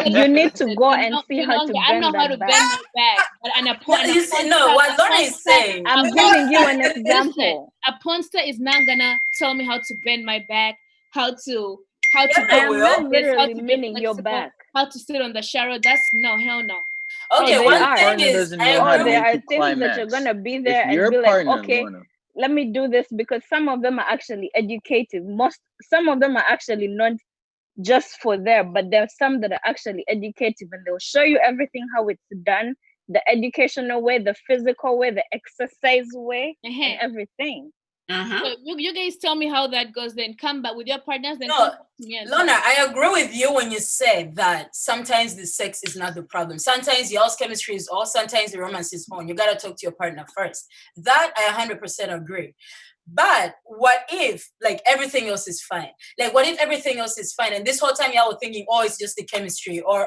S1: You need to go and see how to
S4: I know
S1: bend
S4: how to
S1: that
S4: bend
S1: back.
S4: my back, but an
S3: No, you see, no, what Lorna is saying.
S1: I'm giving you an example.
S4: A porn star is not gonna tell me how to bend my back, how to
S3: Yeah,
S1: I am not
S4: how
S1: literally
S4: to be
S1: meaning your
S4: flexible,
S1: back.
S4: how to sit on the shower. That's no, hell no.
S3: Okay,
S1: they
S3: one
S1: are.
S3: thing is,
S5: doesn't
S3: I
S5: know how
S1: Or
S5: to
S3: agree
S1: there
S5: make
S1: are
S5: you
S1: things that you're
S5: climax.
S1: gonna be
S5: If
S1: there and
S5: your
S1: be like,
S5: partner,
S1: okay,
S5: Lorna,
S1: let me do this, because some of them are actually educative. Some of them are actually not just for there, but there are some that are actually educative, and they'll show you everything how it's done, the educational way, the physical way, the exercise way, and everything.
S4: So you guys tell me how that goes, then come back with your partners, then
S3: No,
S4: come back to me and
S3: Lorna, I agree with you when you said that sometimes the sex is not the problem. Sometimes y'all's chemistry is off, sometimes the romance is on. You gotta talk to your partner first. That I 100% agree. But what if like everything else is fine? Like what if everything else is fine and this whole time y'all were thinking, oh, it's just the chemistry, or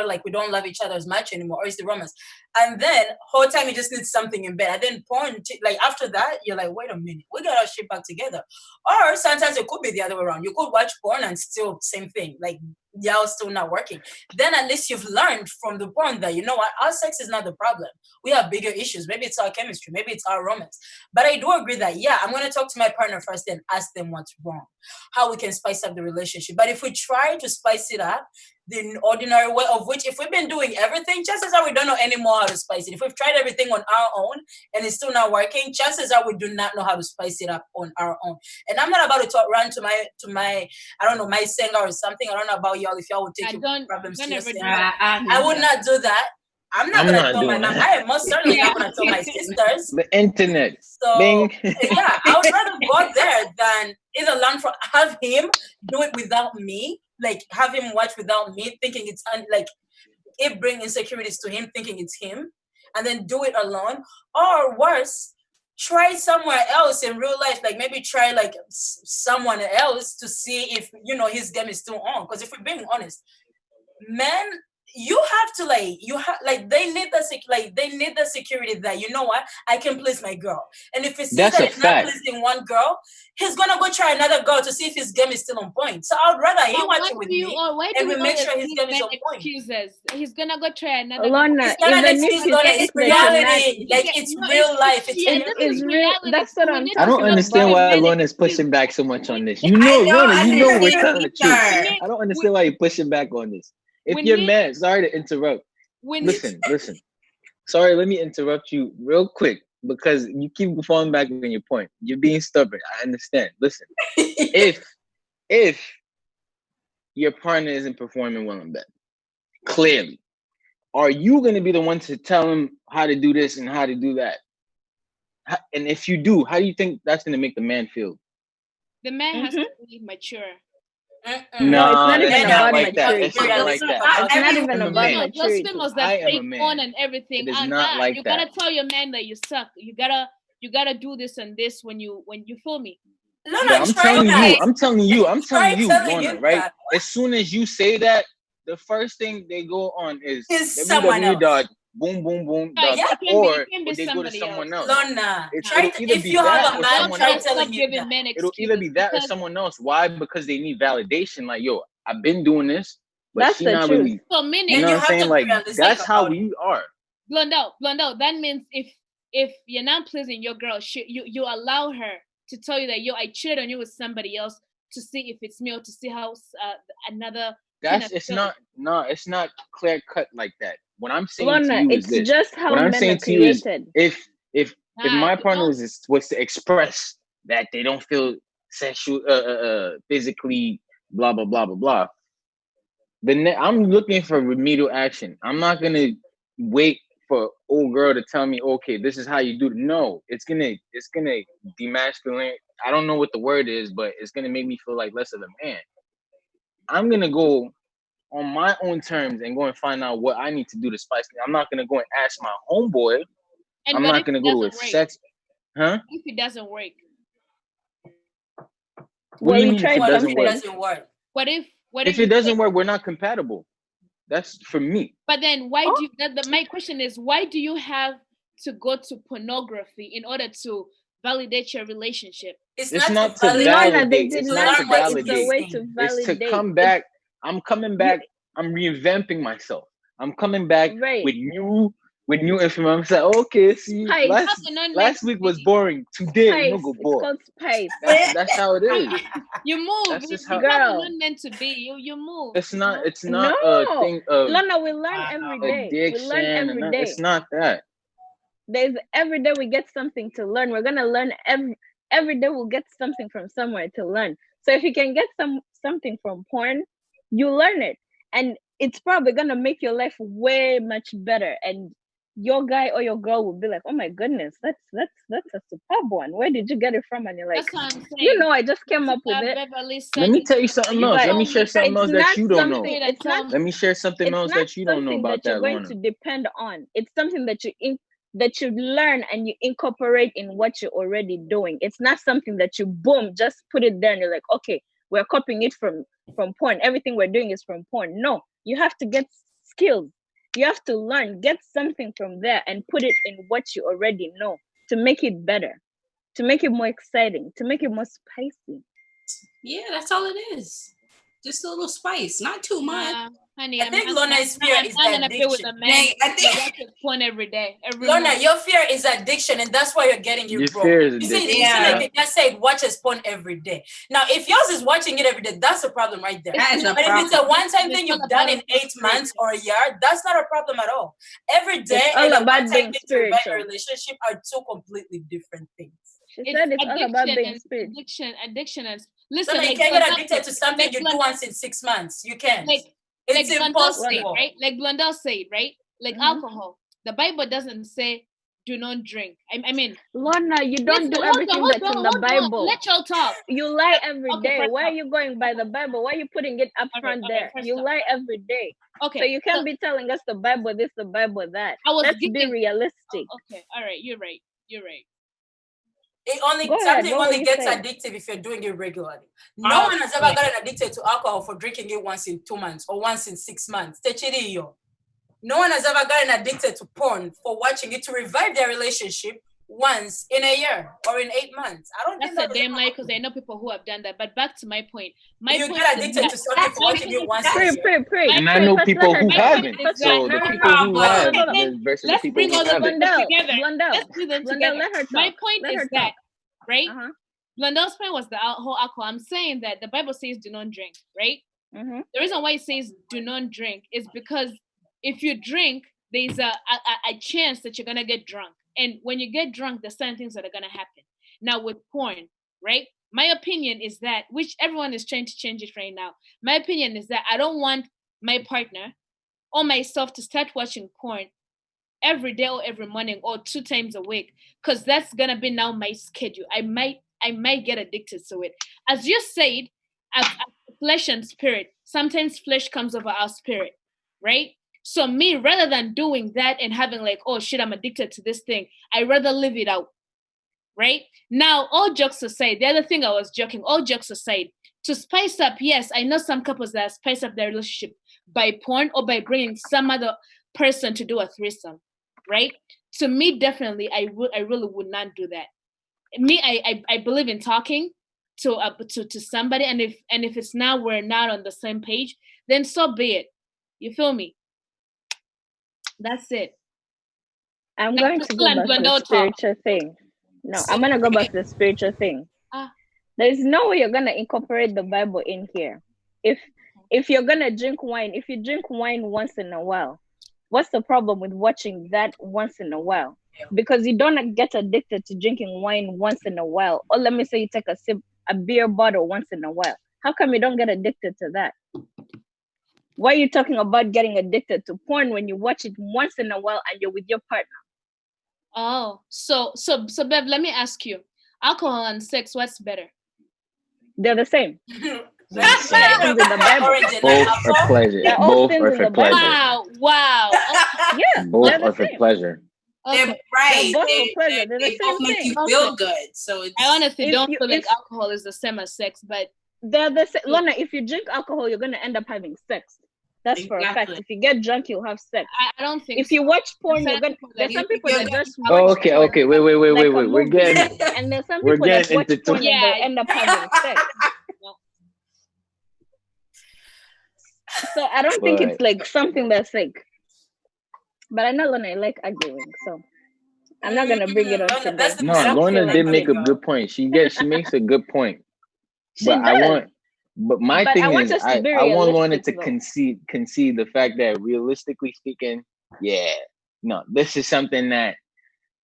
S3: like we don't love each other as much anymore, or it's the romance, and then whole time you just need something in bed, and then porn like after that you're like, wait a minute, we got our shit back together. Or sometimes it could be the other way around. You could watch porn and still same thing, like y'all still not working. Then at least you've learned from the porn that, you know what, our sex is not the problem. We have bigger issues. Maybe it's our chemistry, maybe it's our romance. But I do agree that, yeah, I'm going to talk to my partner first and ask them what's wrong, how we can spice up the relationship. But if we try to spice it up the ordinary way, of which if we've been doing everything, chances are we don't know anymore how to spice it. If we've tried everything on our own and it's still not working, chances are we do not know how to spice it up on our own. And I'm not about to run to my I don't know, my singer or something. I don't know about y'all, if y'all would take your problems seriously. I would not do that. I'm not going to tell my mom. I am most certainly not going to tell my sisters.
S5: The internet.
S3: So,
S5: Bing.
S3: yeah, I would rather go there than either have him do it without me, like have him watch without me, thinking it's like it bring insecurities to him, thinking it's him, and then do it alone. Or worse, try somewhere else in real life, like maybe try like someone else to see if, you know, his game is still on. Because if we're being honest, men, you have to they need the security that, you know what, I can please my girl. And if he sees that he's not pleasing one girl, he's gonna go try another girl to see if his game is still on point. So I'd rather he watch it with me and we make sure his game is on point.
S4: Excuses. He's gonna go try another.
S1: Lorna,
S3: it's not an excuse, Lorna. It's reality. Like it's real life.
S1: It's real. That's what I'm talking about.
S5: I don't understand why Lorna is pushing back so much on this. You know, Lorna, you know we're telling the truth. I don't understand why you're pushing back on this. If you're mad, sorry to interrupt. Listen. Sorry, let me interrupt you real quick because you keep falling back on your point. You're being stubborn. I understand. Listen, if your partner isn't performing well in bed, clearly, are you going to be the one to tell him how to do this and how to do that? And if you do, how do you think that's going to make the man feel?
S4: The man has to be mature.
S1: No, it's not even about
S5: maturity.
S1: It's not even about maturity.
S4: Those that fake on and everything.
S5: It is not like
S4: you
S5: that.
S4: You gotta tell your man that you suck. You gotta do this and this when you feel me.
S3: No,
S5: I'm telling you, Lorna, right? As soon as you say that, the first thing they go on is
S3: someone else.
S5: Boom, boom, boom.
S4: Or
S5: they go to someone else.
S3: Lorna,
S5: if you have a man, try telling him that. It'll either be that or someone else. Why? Because they need validation. Like, yo, I've been doing this, but
S1: that's
S5: she
S1: the
S5: not
S1: truth.
S5: really.
S4: So meaning,
S5: you know what I'm saying? Like, that's how we are.
S4: Blondo. That means if you're not pleasing your girl, you allow her to tell you that, yo, I cheated on you with somebody else to see if it's me or to see how another.
S5: It's not clear cut like that. What I'm saying
S1: Lorna,
S5: to you is this.
S1: It's just how
S5: what I'm
S1: men
S5: saying
S1: are
S5: to you is
S1: created.
S5: if my partner was to express that they don't feel sexual, physically, blah blah blah blah blah, then I'm looking for remedial action. I'm not gonna wait for old girl to tell me, okay, this is how you do it. No, it's gonna demasculine. I don't know what the word is, but it's gonna make me feel like less of a man. I'm gonna go on my own terms and go and find out what I need to do to spice it. I'm not gonna go and ask my homeboy. I'm not gonna go to a sex. Huh?
S4: If it doesn't work.
S5: What do you mean if it doesn't
S3: work?
S4: What if
S5: it doesn't work? We're not compatible. That's for me.
S4: But then why do you? My question is, why do you have to go to pornography in order to validate your relationship.
S3: It's
S5: It's
S3: not
S5: not
S3: to
S5: to
S3: validate.
S1: Lorna, they
S5: validate.
S1: did
S5: It's
S1: not
S5: not
S3: learn
S5: to
S1: say
S3: what's
S1: it's a
S5: validate.
S1: way
S3: missing.
S1: to
S5: It's to
S1: validate.
S5: come back. I'm coming back. I'm revamping myself. I'm coming back
S1: Right.
S5: with new information. I'm saying, okay, see,
S1: Spice.
S5: last
S4: How can not
S5: last
S4: make
S5: week was
S4: be-
S5: boring. Today, I'm
S1: Spice.
S5: gonna go
S1: It's
S5: bored.
S1: called spice.
S5: That's how it is.
S4: You move.
S5: That's just
S4: It's
S5: how.
S1: Girl.
S4: not meant to be. You move.
S5: It's
S4: you
S5: not.
S4: know?
S5: It's not
S1: No.
S5: a thing of
S1: Lorna, we learn every day. We learn
S5: addiction,
S1: every
S5: and
S1: day.
S5: it's not that.
S1: There's every day we get something to learn. We're gonna learn every day we'll get something from somewhere to learn. So if you can get something from porn, you learn it. And it's probably gonna make your life way much better. And your guy or your girl will be like, oh my goodness, that's a superb one. Where did you get it from? And you're like,
S4: That's what I'm saying.
S1: you know, I just came up with it.
S4: Beverly said,
S5: Let me tell you something
S4: you
S5: else. Let
S4: told
S5: me share something
S1: It's
S5: else
S1: not
S5: that you don't know.
S1: something. It's not.
S5: Let me share something
S1: It's
S5: else
S1: not
S5: that you don't know
S1: something
S5: about
S1: that you're
S5: that,
S1: going
S5: Lorna.
S1: to depend on. It's something that that you learn and you incorporate in what you're already doing. It's not something that you boom just put it there and you're like, okay, we're copying it from porn. Everything we're doing is from porn. No, you have to get skills. You have to learn, get something from there and put it in what you already know to make it better, to make it more exciting, to make it more spicy.
S2: Yeah, that's all it is. Just a little spice, not too much.
S4: Honey,
S3: I think Lorna's fear is
S4: I'm
S3: the
S4: gonna play with
S3: addiction.
S4: a man.
S2: I think-
S4: That watches porn every day.
S3: Lorna,
S4: morning.
S3: your fear is addiction, and that's why you're getting
S5: Your
S3: it wrong.
S5: fear is
S3: You see,
S5: addiction.
S3: you see, like
S2: Yeah.
S3: you just said, watches porn every day. Now, if yours is watching it every day, that's a problem right there.
S2: That is a
S3: But if it's a
S2: problem.
S3: one-time
S4: It's
S3: thing
S4: all
S3: you've done
S4: about
S3: in 8 months or a year, that's not a problem at all. Every day
S1: It's all
S3: and a
S1: about
S3: one-time
S1: being
S3: thing to revive a
S1: spiritual.
S3: relationship are two completely different things.
S1: She said it's all about being
S4: and
S1: spiritual.
S4: addiction and
S3: So
S4: listen.
S3: you
S4: Like
S3: can't
S4: Blondell
S3: get addicted to
S4: said-
S3: something
S4: like
S3: you do
S4: Blondell-
S3: once in 6 months. You can't.
S4: like
S3: It's
S4: Blondell said,
S3: impossible.
S4: right? Like Blondell said, right? Like alcohol. The Bible doesn't say do not drink. I mean,
S1: Lorna, you don't
S4: listen,
S1: do
S4: hold
S1: everything
S4: on,
S1: that's in the Bible.
S4: Let y'all talk.
S1: You lie every
S4: Okay,
S1: day.
S4: first
S1: Why
S4: off.
S1: are you going by the Bible? Why are you putting it up front there?
S4: first
S1: You
S4: off.
S1: lie every day.
S4: Okay.
S1: So you can't be telling us the Bible this, the Bible that.
S4: I was
S1: Let's be
S4: giving-
S1: realistic.
S4: Okay, all right, you're right.
S1: Go ahead.
S3: Something
S1: What were
S3: only
S1: you
S3: gets
S1: saying?
S3: addictive if you're doing it regularly. No one has ever gotten addicted to alcohol for drinking it once in 2 months or once in 6 months. Techiriyo. No one has ever gotten addicted to porn for watching it to revive their relationship once in a year or in 8 months. I don't think
S4: That's a
S3: that
S4: damn lie because I know people who have done that. But back to my point. My
S3: you
S4: point
S3: get
S4: is
S3: addicted
S4: that-
S3: to something for watching it once in a
S1: Pray,
S3: year.
S1: pray.
S5: And I know
S1: First,
S5: people
S1: let her
S5: who
S1: talk.
S5: haven't.
S1: First,
S5: So the
S1: no,
S5: people who have
S1: no, no.
S5: versus the
S4: Let's
S5: people
S4: bring
S5: who
S4: all the
S5: haven't.
S4: Blondell together.
S1: Blondell.
S4: Let's do them
S1: Blondell,
S4: together.
S1: let her
S4: My
S1: talk.
S4: point
S1: Let
S4: is
S1: her
S4: that,
S1: talk.
S4: right?
S1: Uh-huh.
S4: Blondell's point was the whole alcohol. I'm saying that the Bible says do not drink, right?
S1: Mm-hmm.
S4: The reason why it says do not drink is because if you drink, there's a chance that you're gonna get drunk. And when you get drunk, there's certain things that are gonna happen. Now with porn, right? My opinion is that, which everyone is trying to change it right now. My opinion is that I don't want my partner or myself to start watching porn every day or every morning or 2 times a week, because that's gonna be now my schedule. I might get addicted to it. As you said, as flesh and spirit, sometimes flesh comes over our spirit, right? So me, rather than doing that and having like, oh shit, I'm addicted to this thing, I rather live it out. Right? Now, all jokes aside, the other thing I was joking, all jokes aside, to spice up, yes, I know some couples that spice up their relationship by porn or by bringing some other person to do a threesome, right? To me, definitely, I really would not do that. Me, I believe in talking to somebody, and if it's now we're not on the same page, then so be it. You feel me? That's it.
S1: I'm
S4: Like
S1: going to
S4: Priscilla
S1: go
S4: and
S1: back to
S4: Blondell
S1: the
S4: talk.
S1: spiritual thing. No, I'm gonna go back to the spiritual thing. There's no way you're gonna incorporate the Bible in here. If you're gonna drink wine, if you drink wine once in a while, what's the problem with watching that once in a while? Because you don't get addicted to drinking wine once in a while. Or let me say you take a beer bottle once in a while. How come you don't get addicted to that? Why are you talking about getting addicted to porn when you watch it once in a while and you're with your partner?
S4: Oh, so Bev, let me ask you, alcohol and sex, what's better?
S1: They're the same.
S5: They're the same.
S1: Things in the Bible.
S5: Both are pleasure.
S1: They're all
S5: Both
S1: things
S5: are
S1: in
S5: for
S1: the Bible.
S5: pleasure.
S4: Wow.
S1: Yeah,
S5: Both
S1: they're the
S5: are for
S1: same.
S5: pleasure.
S4: Okay.
S2: They're right.
S1: They're both for pleasure. They're the
S2: They both
S1: same
S2: make
S1: thing.
S2: you feel good. So it's
S4: I honestly
S1: If
S4: don't
S1: you-
S4: feel like
S1: if-
S4: alcohol is the same as sex, but
S1: They're the same. Lorna, if you drink alcohol, you're gonna end up having sex. That's for a fact.
S2: Exactly.
S1: If you get drunk, you'll have sex.
S4: I don't think
S1: If you watch porn, you're gonna. There's some people that just watch porn
S5: Okay. Wait.
S1: like a
S5: We're
S1: movie,
S5: getting
S1: and there's some
S5: we're
S1: people that
S5: getting
S1: watch
S5: into
S1: porn and they'll
S4: Yeah.
S1: end up having sex. So I don't think it's like something that's like. But I know Lorna, I like arguing, so I'm not gonna bring it on
S3: Lorna,
S1: today.
S3: that's the
S5: No,
S1: I don't
S5: Lorna
S1: feel like
S5: did make a
S1: arguing.
S5: good point. She makes a good point.
S1: She
S5: But
S1: does.
S5: my
S1: But
S5: thing
S1: I want
S5: is,
S1: us to be
S5: I want Lorna
S1: realistic,
S5: to
S1: though.
S5: concede the fact that realistically speaking, yeah, no, this is something that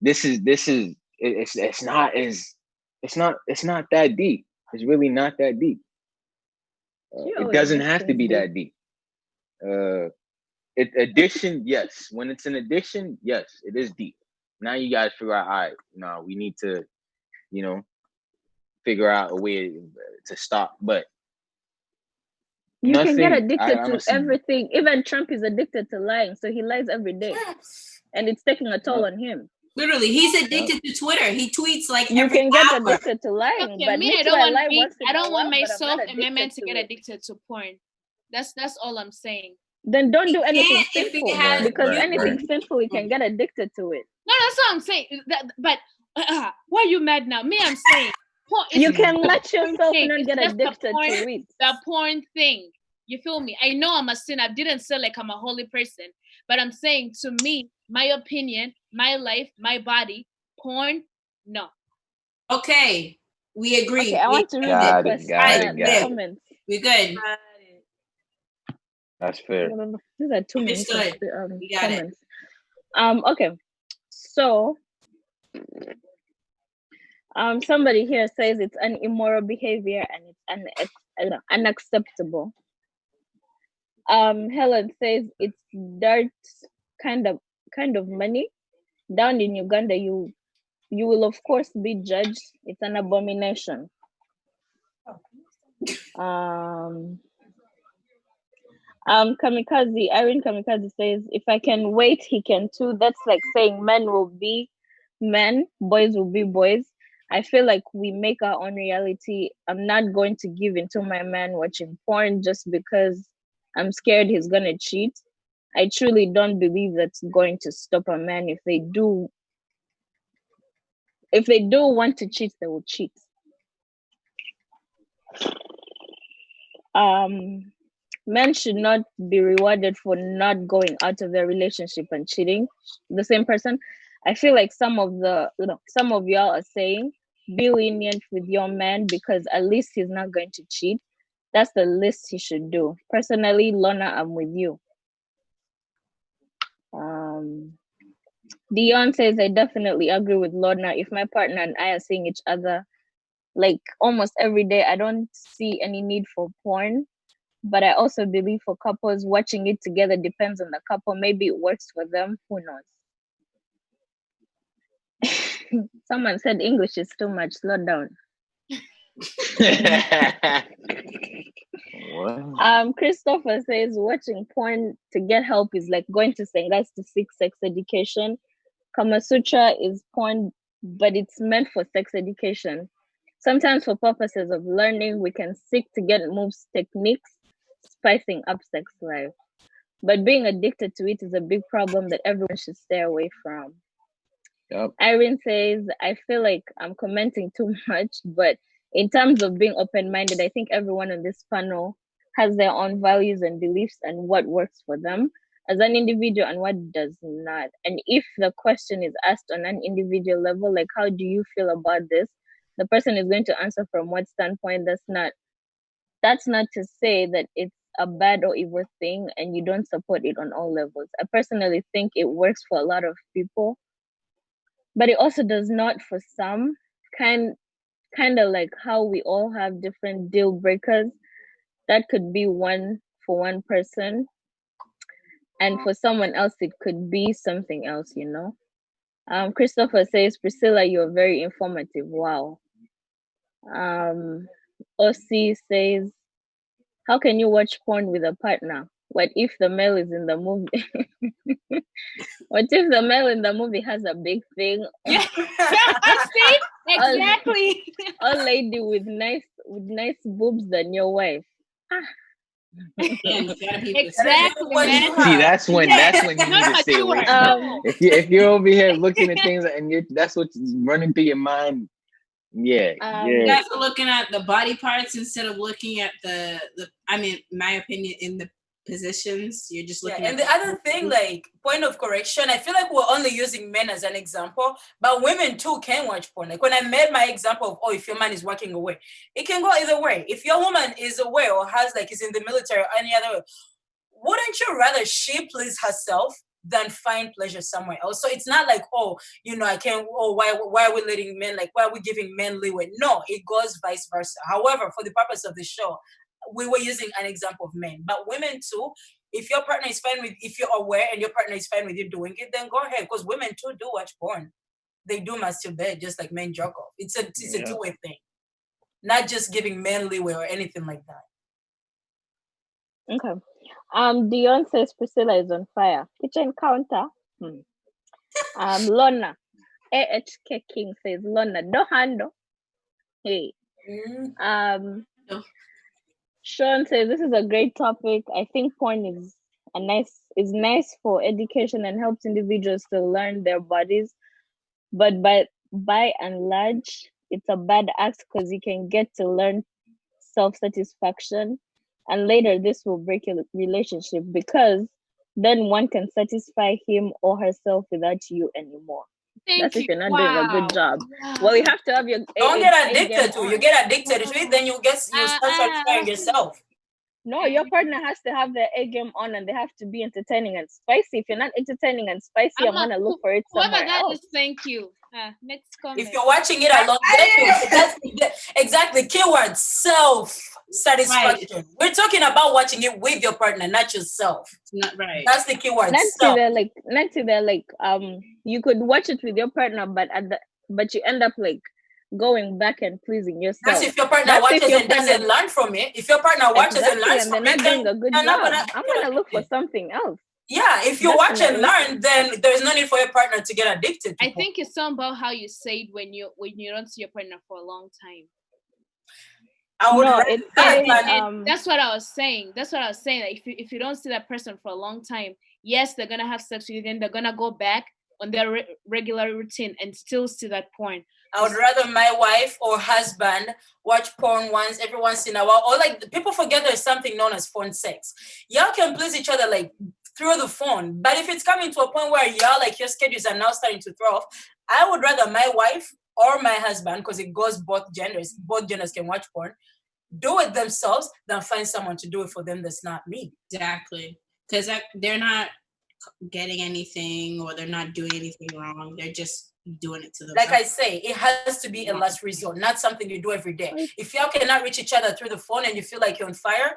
S5: it's not that deep. It's really not that deep.
S1: She
S5: It
S1: always
S5: doesn't
S1: makes
S5: have to
S1: things
S5: be
S1: deep.
S5: that deep. Addiction, yes. When it's an addiction, yes, it is deep. Now you guys figure out, all right, no, we need to, figure out a way to stop. But
S1: You can get
S5: nothing. I
S1: addicted to
S5: honestly,
S1: everything. Even Trump is addicted to lying, so he lies every day, and it's taking a toll on him.
S2: Literally, he's addicted to Twitter. He tweets like
S1: You
S2: every
S1: can get
S2: hour.
S1: addicted to lying,
S4: Okay,
S1: but
S4: me,
S1: me
S4: I
S1: too.
S4: don't
S1: I
S4: want
S1: lie
S4: me.
S1: once in
S4: I
S1: a
S4: don't
S1: while,
S4: want
S1: but I'm
S4: myself
S1: not
S4: and my man
S1: addicted
S4: to
S1: to
S4: get
S1: it.
S4: addicted to porn. That's all I'm saying.
S1: Then don't do anything
S2: If he
S1: sinful,
S2: has,
S1: because
S5: Right.
S1: anything sinful, you can get addicted to it.
S4: No, that's what I'm saying. But why are you mad now? Me, I'm saying porn.
S1: You can let
S4: porn
S1: yourself
S4: thing.
S1: not
S4: It's
S1: get
S4: just the
S1: addicted
S4: porn,
S1: to it.
S4: the porn thing. You feel me? I know I'm a sinner. I didn't say like I'm a holy person, but I'm saying to me, my opinion, my life, my body, porn, no.
S2: Okay, we agree.
S1: Okay, I want to read
S5: Got
S1: the
S5: it,
S1: question.
S5: got it,
S1: The
S5: got it.
S1: comments.
S2: We good.
S5: That's fair.
S1: These are 2 minutes of
S2: Understood. We got it.
S1: comments. Okay, so somebody here says it's an immoral behavior and it's unacceptable. Helen says it's dirt kind of money. Down in Uganda, you will of course be judged. It's an abomination. Irene Kamikaze says, if I can wait, he can too. That's like saying men will be men, boys will be boys. I feel like we make our own reality. I'm not going to give into my man watching porn just because I'm scared he's gonna cheat. I truly don't believe that's going to stop a man. If they do want to cheat, they will cheat. Men should not be rewarded for not going out of their relationship and cheating the same person. I feel like some of y'all are saying be lenient with your man because at least he's not going to cheat. That's the least he should do. Personally, Lorna, I'm with you. Dion says, I definitely agree with Lorna. If my partner and I are seeing each other like almost every day, I don't see any need for porn. But I also believe for couples, watching it together depends on the couple. Maybe it works for them. Who knows? Someone said English is too much. Slow down.
S5: What?
S1: Christopher says watching porn to get help is like going to Sengas to seek sex education. Kama Sutra is porn, but it's meant for sex education. Sometimes for purposes of learning, we can seek to get moves, techniques, spicing up sex life. But being addicted to it is a big problem that everyone should stay away from.
S5: Yep.
S1: Irene says, I feel like I'm commenting too much, but in terms of being open-minded, I think everyone on this panel has their own values and beliefs and what works for them as an individual and what does not. And if the question is asked on an individual level, like, how do you feel about this? The person is going to answer from what standpoint. That's not to say that it's a bad or evil thing and you don't support it on all levels. I personally think it works for a lot of people, but it also does not for some. Kind of like how we all have different deal breakers. That could be one for one person, and for someone else it could be something else, you know. Christopher says, Priscilla, you're very informative. Wow. OC says, how can you watch porn with a partner? What if the male is in the movie? What if the male in the movie has a big thing?
S4: Yeah. See? Exactly.
S1: A lady with nice boobs than your wife.
S2: Yeah, you gotta be
S4: Exactly,
S3: What you
S4: man.
S3: have.
S5: See, that's when you need to stay away from it. If you're over here looking at things and that's what's running through your mind,
S2: You guys are looking at the body parts instead of looking at the I mean, my opinion, in the positions. You're just looking at
S3: and the other thing, like, point of correction, I feel like we're only using men as an example, but women too can watch porn. Like when I made my example of, if your man is walking away, it can go either way. If your woman is away or is in the military or any other way, wouldn't you rather she please herself than find pleasure somewhere else? So it's not like, I can't, why are we letting men, like, why are we giving men leeway? No, it goes vice versa. However, for the purpose of the show, we were using an example of men, but women too. If your partner is fine with, if you're aware and your partner is fine with you doing it, then go ahead, because women too do watch porn. They do masturbate just like men jerk off. It's a two-way thing, not just giving men leeway or anything like that.
S1: Okay. Dion says Priscilla is on fire. Kitchen counter. Lorna. AHK King says Lorna, no handle. Hey. Sean says this is a great topic. I think porn is nice for education and helps individuals to learn their bodies. But by and large, it's a bad act because you can get to learn self-satisfaction. And later, this will break your relationship because then one can satisfy him or herself without you anymore. That's if you're not doing a good job. Wow. Well, you have to have your.
S3: Don't get addicted to. You get addicted to it, then you start satisfying yourself.
S1: No, your partner has to have their A game on, and they have to be entertaining and spicy. If you're not entertaining and spicy, I'm gonna look for it somewhere else.
S4: Thank you. Next comment.
S3: If you're watching it alone, that's exactly keyword self-satisfaction. Right. We're talking about watching it with your partner, not yourself.
S2: Not right.
S3: That's the keyword.
S1: You could watch it with your partner, but you end up like going back and pleasing yourself.
S3: That's if your partner watches and doesn't learn from it. If your partner watches and learns from it,
S1: they're not doing a good job. I'm gonna look for something else.
S3: Yeah, if you watch and learn, then there's no need for your partner to get addicted to
S4: I think it's something about how you say it when you don't see your partner for a long time. That's what I was saying. Like if you don't see that person for a long time, yes, they're gonna have sex with you, then they're gonna go back on their regular routine and still see that porn.
S3: I would rather my wife or husband watch porn every once in a while, or like people forget there's something known as phone sex. Y'all can please each other like through the phone, but if it's coming to a point where y'all like your schedules are now starting to throw off, I would rather my wife or my husband, because it goes both genders can watch porn, do it themselves than find someone to do it for them that's not me.
S2: Exactly, because they're not getting anything or they're not doing anything wrong. They're just doing it to themselves.
S3: Like I say, it has to be a last resort, not something you do every day. If y'all cannot reach each other through the phone and you feel like you're on fire,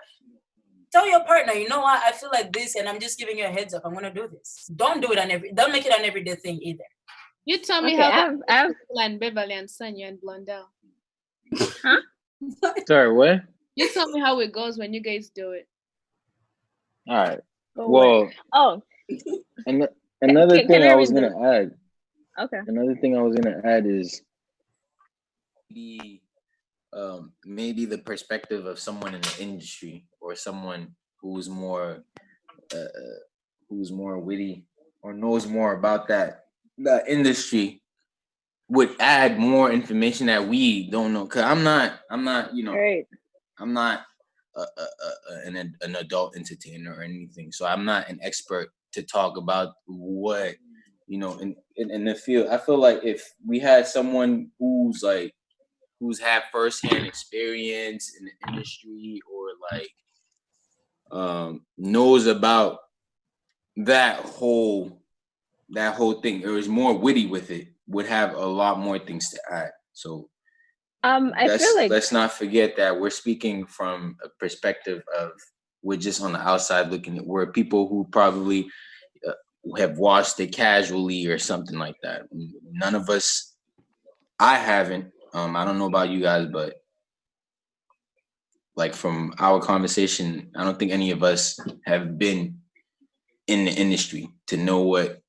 S3: tell your partner, you know what, I feel like this and I'm just giving you a heads up, I'm gonna do this. Don't don't make it an everyday thing either.
S4: You tell me how and Beverly and Sonia and Blondell.
S1: Huh?
S5: Sorry, what?
S4: You tell me how it goes when you guys do it.
S5: All right. Another thing I was gonna add.
S1: Okay.
S5: Another thing I was gonna add is maybe the perspective of someone in the industry or someone who's more witty or knows more about that industry would add more information that we don't know. Cause I'm not, right. I'm not an adult entertainer or anything. So I'm not an expert to talk about what, in the field. I feel like if we had someone who's had firsthand experience in the industry or knows about that whole thing, or is more witty with it, would have a lot more things to add. So
S1: I feel like
S5: let's not forget that we're speaking from a perspective of we're just on the outside looking at, we're people who probably have watched it casually or something like that. None of us, I haven't. I don't know about you guys, but like from our conversation, I don't think any of us have been in the industry to know what,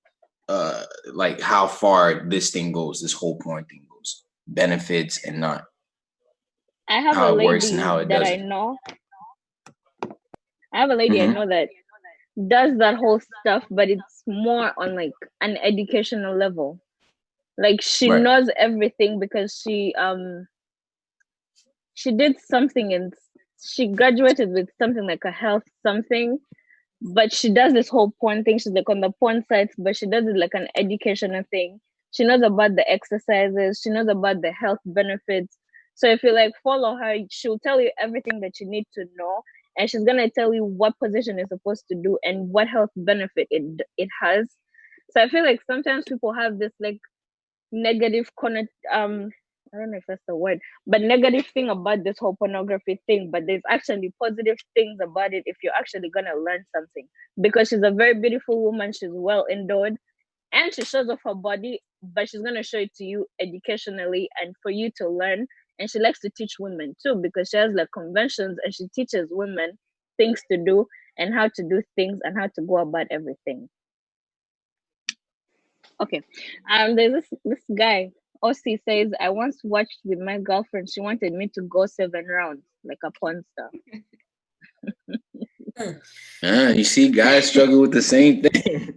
S5: like how far this thing goes, this whole porn thing goes, benefits and not.
S1: I have
S5: how
S1: a
S5: it
S1: lady
S5: works and how it
S1: that
S5: does
S1: I
S5: it.
S1: know. I have a lady I know that does that whole stuff, but it's more on like an educational level. Like she knows everything because she did something and she graduated with something like a health something, but she does this whole porn thing. She's like on the porn sites, but she does it like an educational thing. She knows about the exercises, she knows about the health benefits. So if you like follow her, she'll tell you everything that you need to know, and she's gonna tell you what position you're supposed to do and what health benefit it has. So I feel like sometimes people have this like negative I don't know if that's the word, but negative thing about this whole pornography thing, but there's actually positive things about it if you're actually gonna learn something. Because she's a very beautiful woman, she's well endowed, and she shows off her body, but she's gonna show it to you educationally and for you to learn. And she likes to teach women too, because she has like conventions and she teaches women things to do and how to do things and how to go about everything. Okay. There's this guy. OC says, I once watched with my girlfriend. She wanted me to go 7 rounds like a porn star.
S6: You see, guys struggle with the same thing.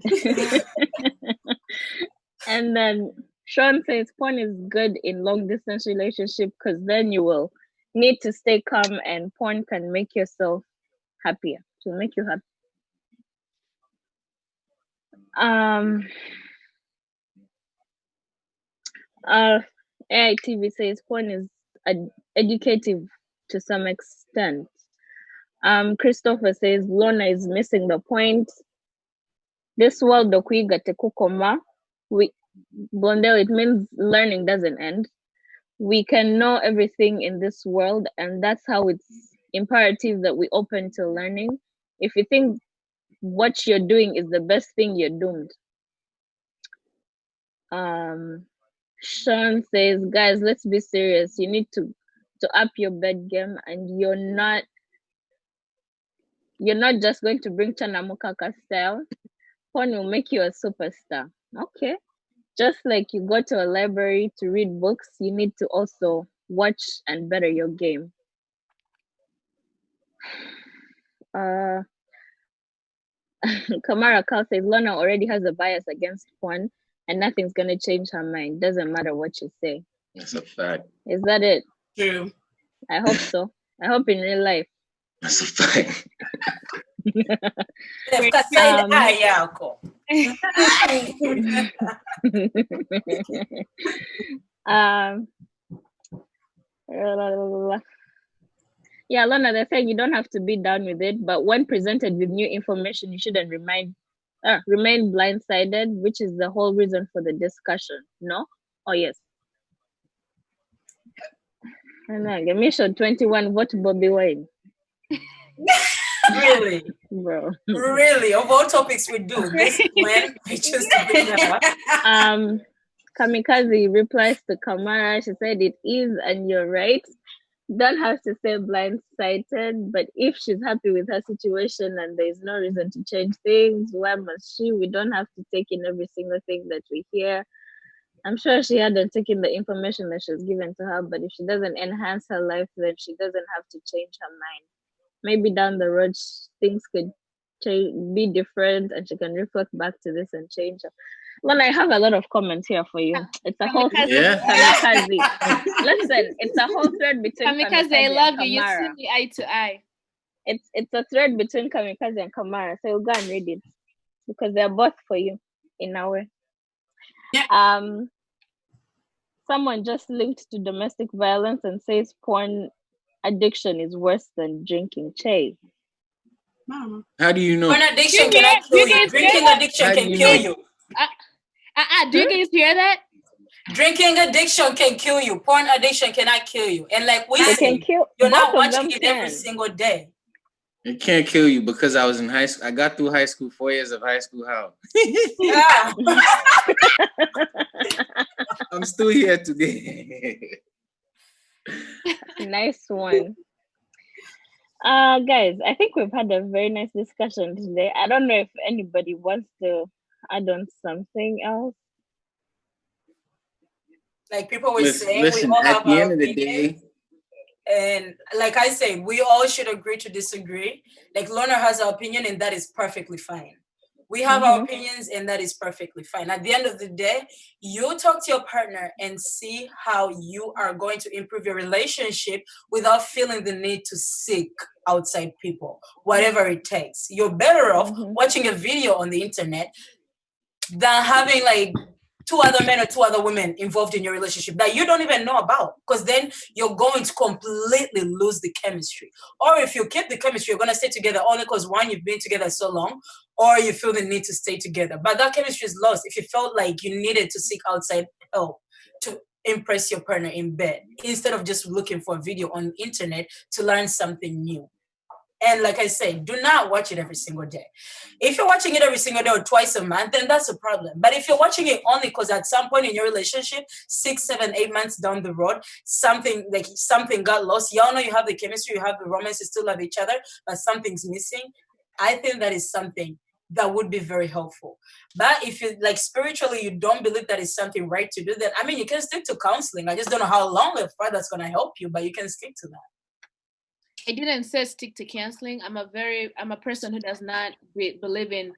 S1: And then Sean says, porn is good in long distance relationship because then you will need to stay calm, and porn can make yourself happier. To make you happy. AITV says porn is educative to some extent. Christopher says Lona is missing the point. This world dokuiga tekukoma. Blondel, it means learning doesn't end. We can know everything in this world, and that's how it's imperative that we open to learning. If you think what you're doing is the best thing, you're doomed. Sean says, guys, let's be serious. You need to up your bed game, and you're not just going to bring Chanamukaka style. Porn will make you a superstar. Okay. Just like you go to a library to read books, you need to also watch and better your game. Kamara Kal says Lona already has a bias against porn, and nothing's gonna change her mind. Doesn't matter what you say.
S6: That's a fact.
S1: Is that it?
S2: True.
S1: I hope so. I hope in real life.
S6: That's a fact.
S1: Yeah, Lona, they're saying you don't have to be down with it, but when presented with new information, you shouldn't remain blindsided, which is the whole reason for the discussion. No? Oh, yes. Emission 21, vote Bobby Wine.
S3: Really?
S1: Bro.
S3: Really? Of all topics we do, this is when we choose to bring that up.
S1: Kamikaze replies to Kamara. She said it is, and you're right. Don't have to say blindsided, but if she's happy with her situation and there's no reason to change things, why must she? We don't have to take in every single thing that we hear. I'm sure she hadn't taken the information that she was given to her, but if she doesn't enhance her life, then she doesn't have to change her mind. Maybe down the road, things could be different, and she can reflect back to this and change her. Well, I have a lot of comments here for you. It's a whole kamikaze. Listen, it's a whole thread between
S4: Kamikaze, I love you. You see me eye to eye.
S1: It's a thread between Kamikaze and Kamara. So you'll go and read it because they're both for you in a way.
S2: Yeah.
S1: Someone just linked to domestic violence and says porn addiction is worse than drinking. Che.
S6: How do you know?
S3: Porn addiction cannot kill you. Drinking addiction can kill you.
S4: Do you guys hear that?
S3: Drinking addiction can kill you. Porn addiction cannot kill you. And like we say, you're not watching it every single day.
S6: It can't kill you because I was in high school. I got through high school, 4 years of high school. How?
S3: Yeah.
S6: I'm still here today.
S1: Nice one. Guys, I think we've had a very nice discussion today. I don't know if anybody wants to add on something else.
S3: Like people were saying,
S6: listen,
S3: we all
S6: at
S3: have
S6: the
S3: our
S6: end of the
S3: opinions.
S6: day,
S3: And like I said, we all should agree to disagree. Like Lorna has her opinion, and that is perfectly fine. We have our opinions, and that is perfectly fine. At the end of the day, you talk to your partner and see how you are going to improve your relationship without feeling the need to seek outside people, whatever it takes. You're better off watching a video on the internet than having like 2 other men or 2 other women involved in your relationship that you don't even know about, because then you're going to completely lose the chemistry. Or if you keep the chemistry, you're going to stay together only because one, you've been together so long, or you feel the need to stay together. But that chemistry is lost if you felt like you needed to seek outside help to impress your partner in bed instead of just looking for a video on the internet to learn something new. And like I said, do not watch it every single day. If you're watching it every single day or twice a month, then that's a problem. But if you're watching it only because at some point in your relationship, 6, 7, 8 months down the road, something got lost. Y'all know you have the chemistry, you have the romance, you still love each other, but something's missing. I think that is something that would be very helpful. But if you like spiritually, you don't believe that is something right to do, then I mean, you can stick to counseling. I just don't know how long or far that's going to help you, but you can stick to that.
S4: I didn't say stick to counseling. I'm a person who does not believe in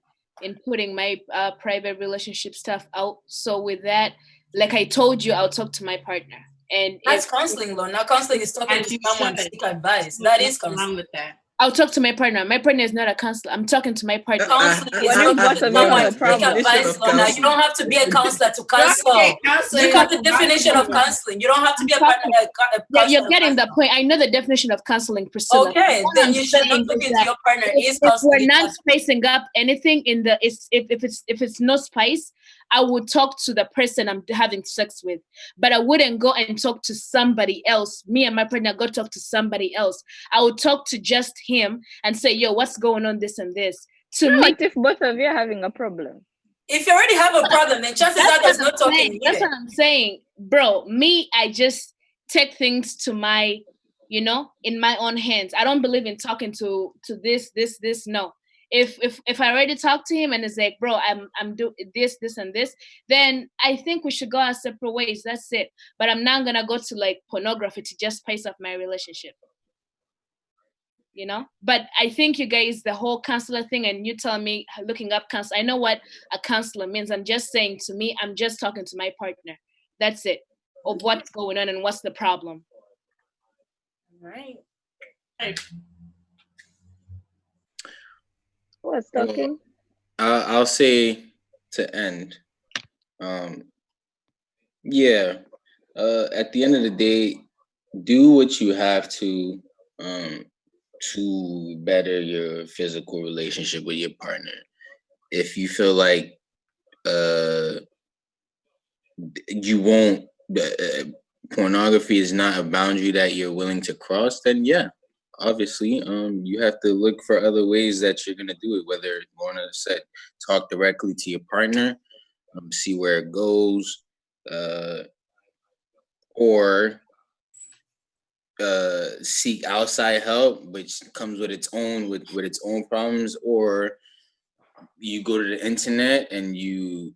S4: putting my private relationship stuff out. So with that, like I told you, I'll talk to my partner. And
S3: that's counseling, though. Now counseling is talking to someone to seek advice. That is counseling.
S2: With that.
S4: I'll talk to my partner. My partner is not a counselor. I'm talking to my partner.
S3: Counseling is someone to take advice, Lorna. You don't have to be a counselor to counsel. Look at the definition of counseling. You don't have to be a partner.
S4: Yeah, you're getting the point. I know the definition of counseling, Priscilla.
S3: Okay, then you should not look into your partner.
S4: If we're not spicing up anything in the, if it's no spice, I would talk to the person I'm having sex with, but I wouldn't go and talk to somebody else. Me and my partner go talk to somebody else. I would talk to just him and say, yo, what's going on, this and this.
S1: What if both of you are having a problem?
S3: If you already have a problem, then chances are there's no talking needed.
S4: That's what I'm saying. Bro, I just take things to my, in my own hands. I don't believe in talking to this, no. If I already talked to him and it's like, bro, I'm doing this and this, then I think we should go our separate ways. That's it. But I'm not gonna go to like pornography to just spice up my relationship. But I think you guys, the whole counselor thing, and you tell me looking up counselor, I know what a counselor means. I'm just saying, to me, I'm just talking to my partner. That's it. Of what's going on and what's the problem.
S3: Right.
S1: Who's talking?
S6: I'll say to end. Yeah. At the end of the day, do what you have to better your physical relationship with your partner. If you feel like you won't, pornography is not a boundary that you're willing to cross, then yeah, obviously, you have to look for other ways that you're gonna do it. Whether Lorna said, talk directly to your partner, see where it goes, or seek outside help, which comes with its own problems, or you go to the internet and you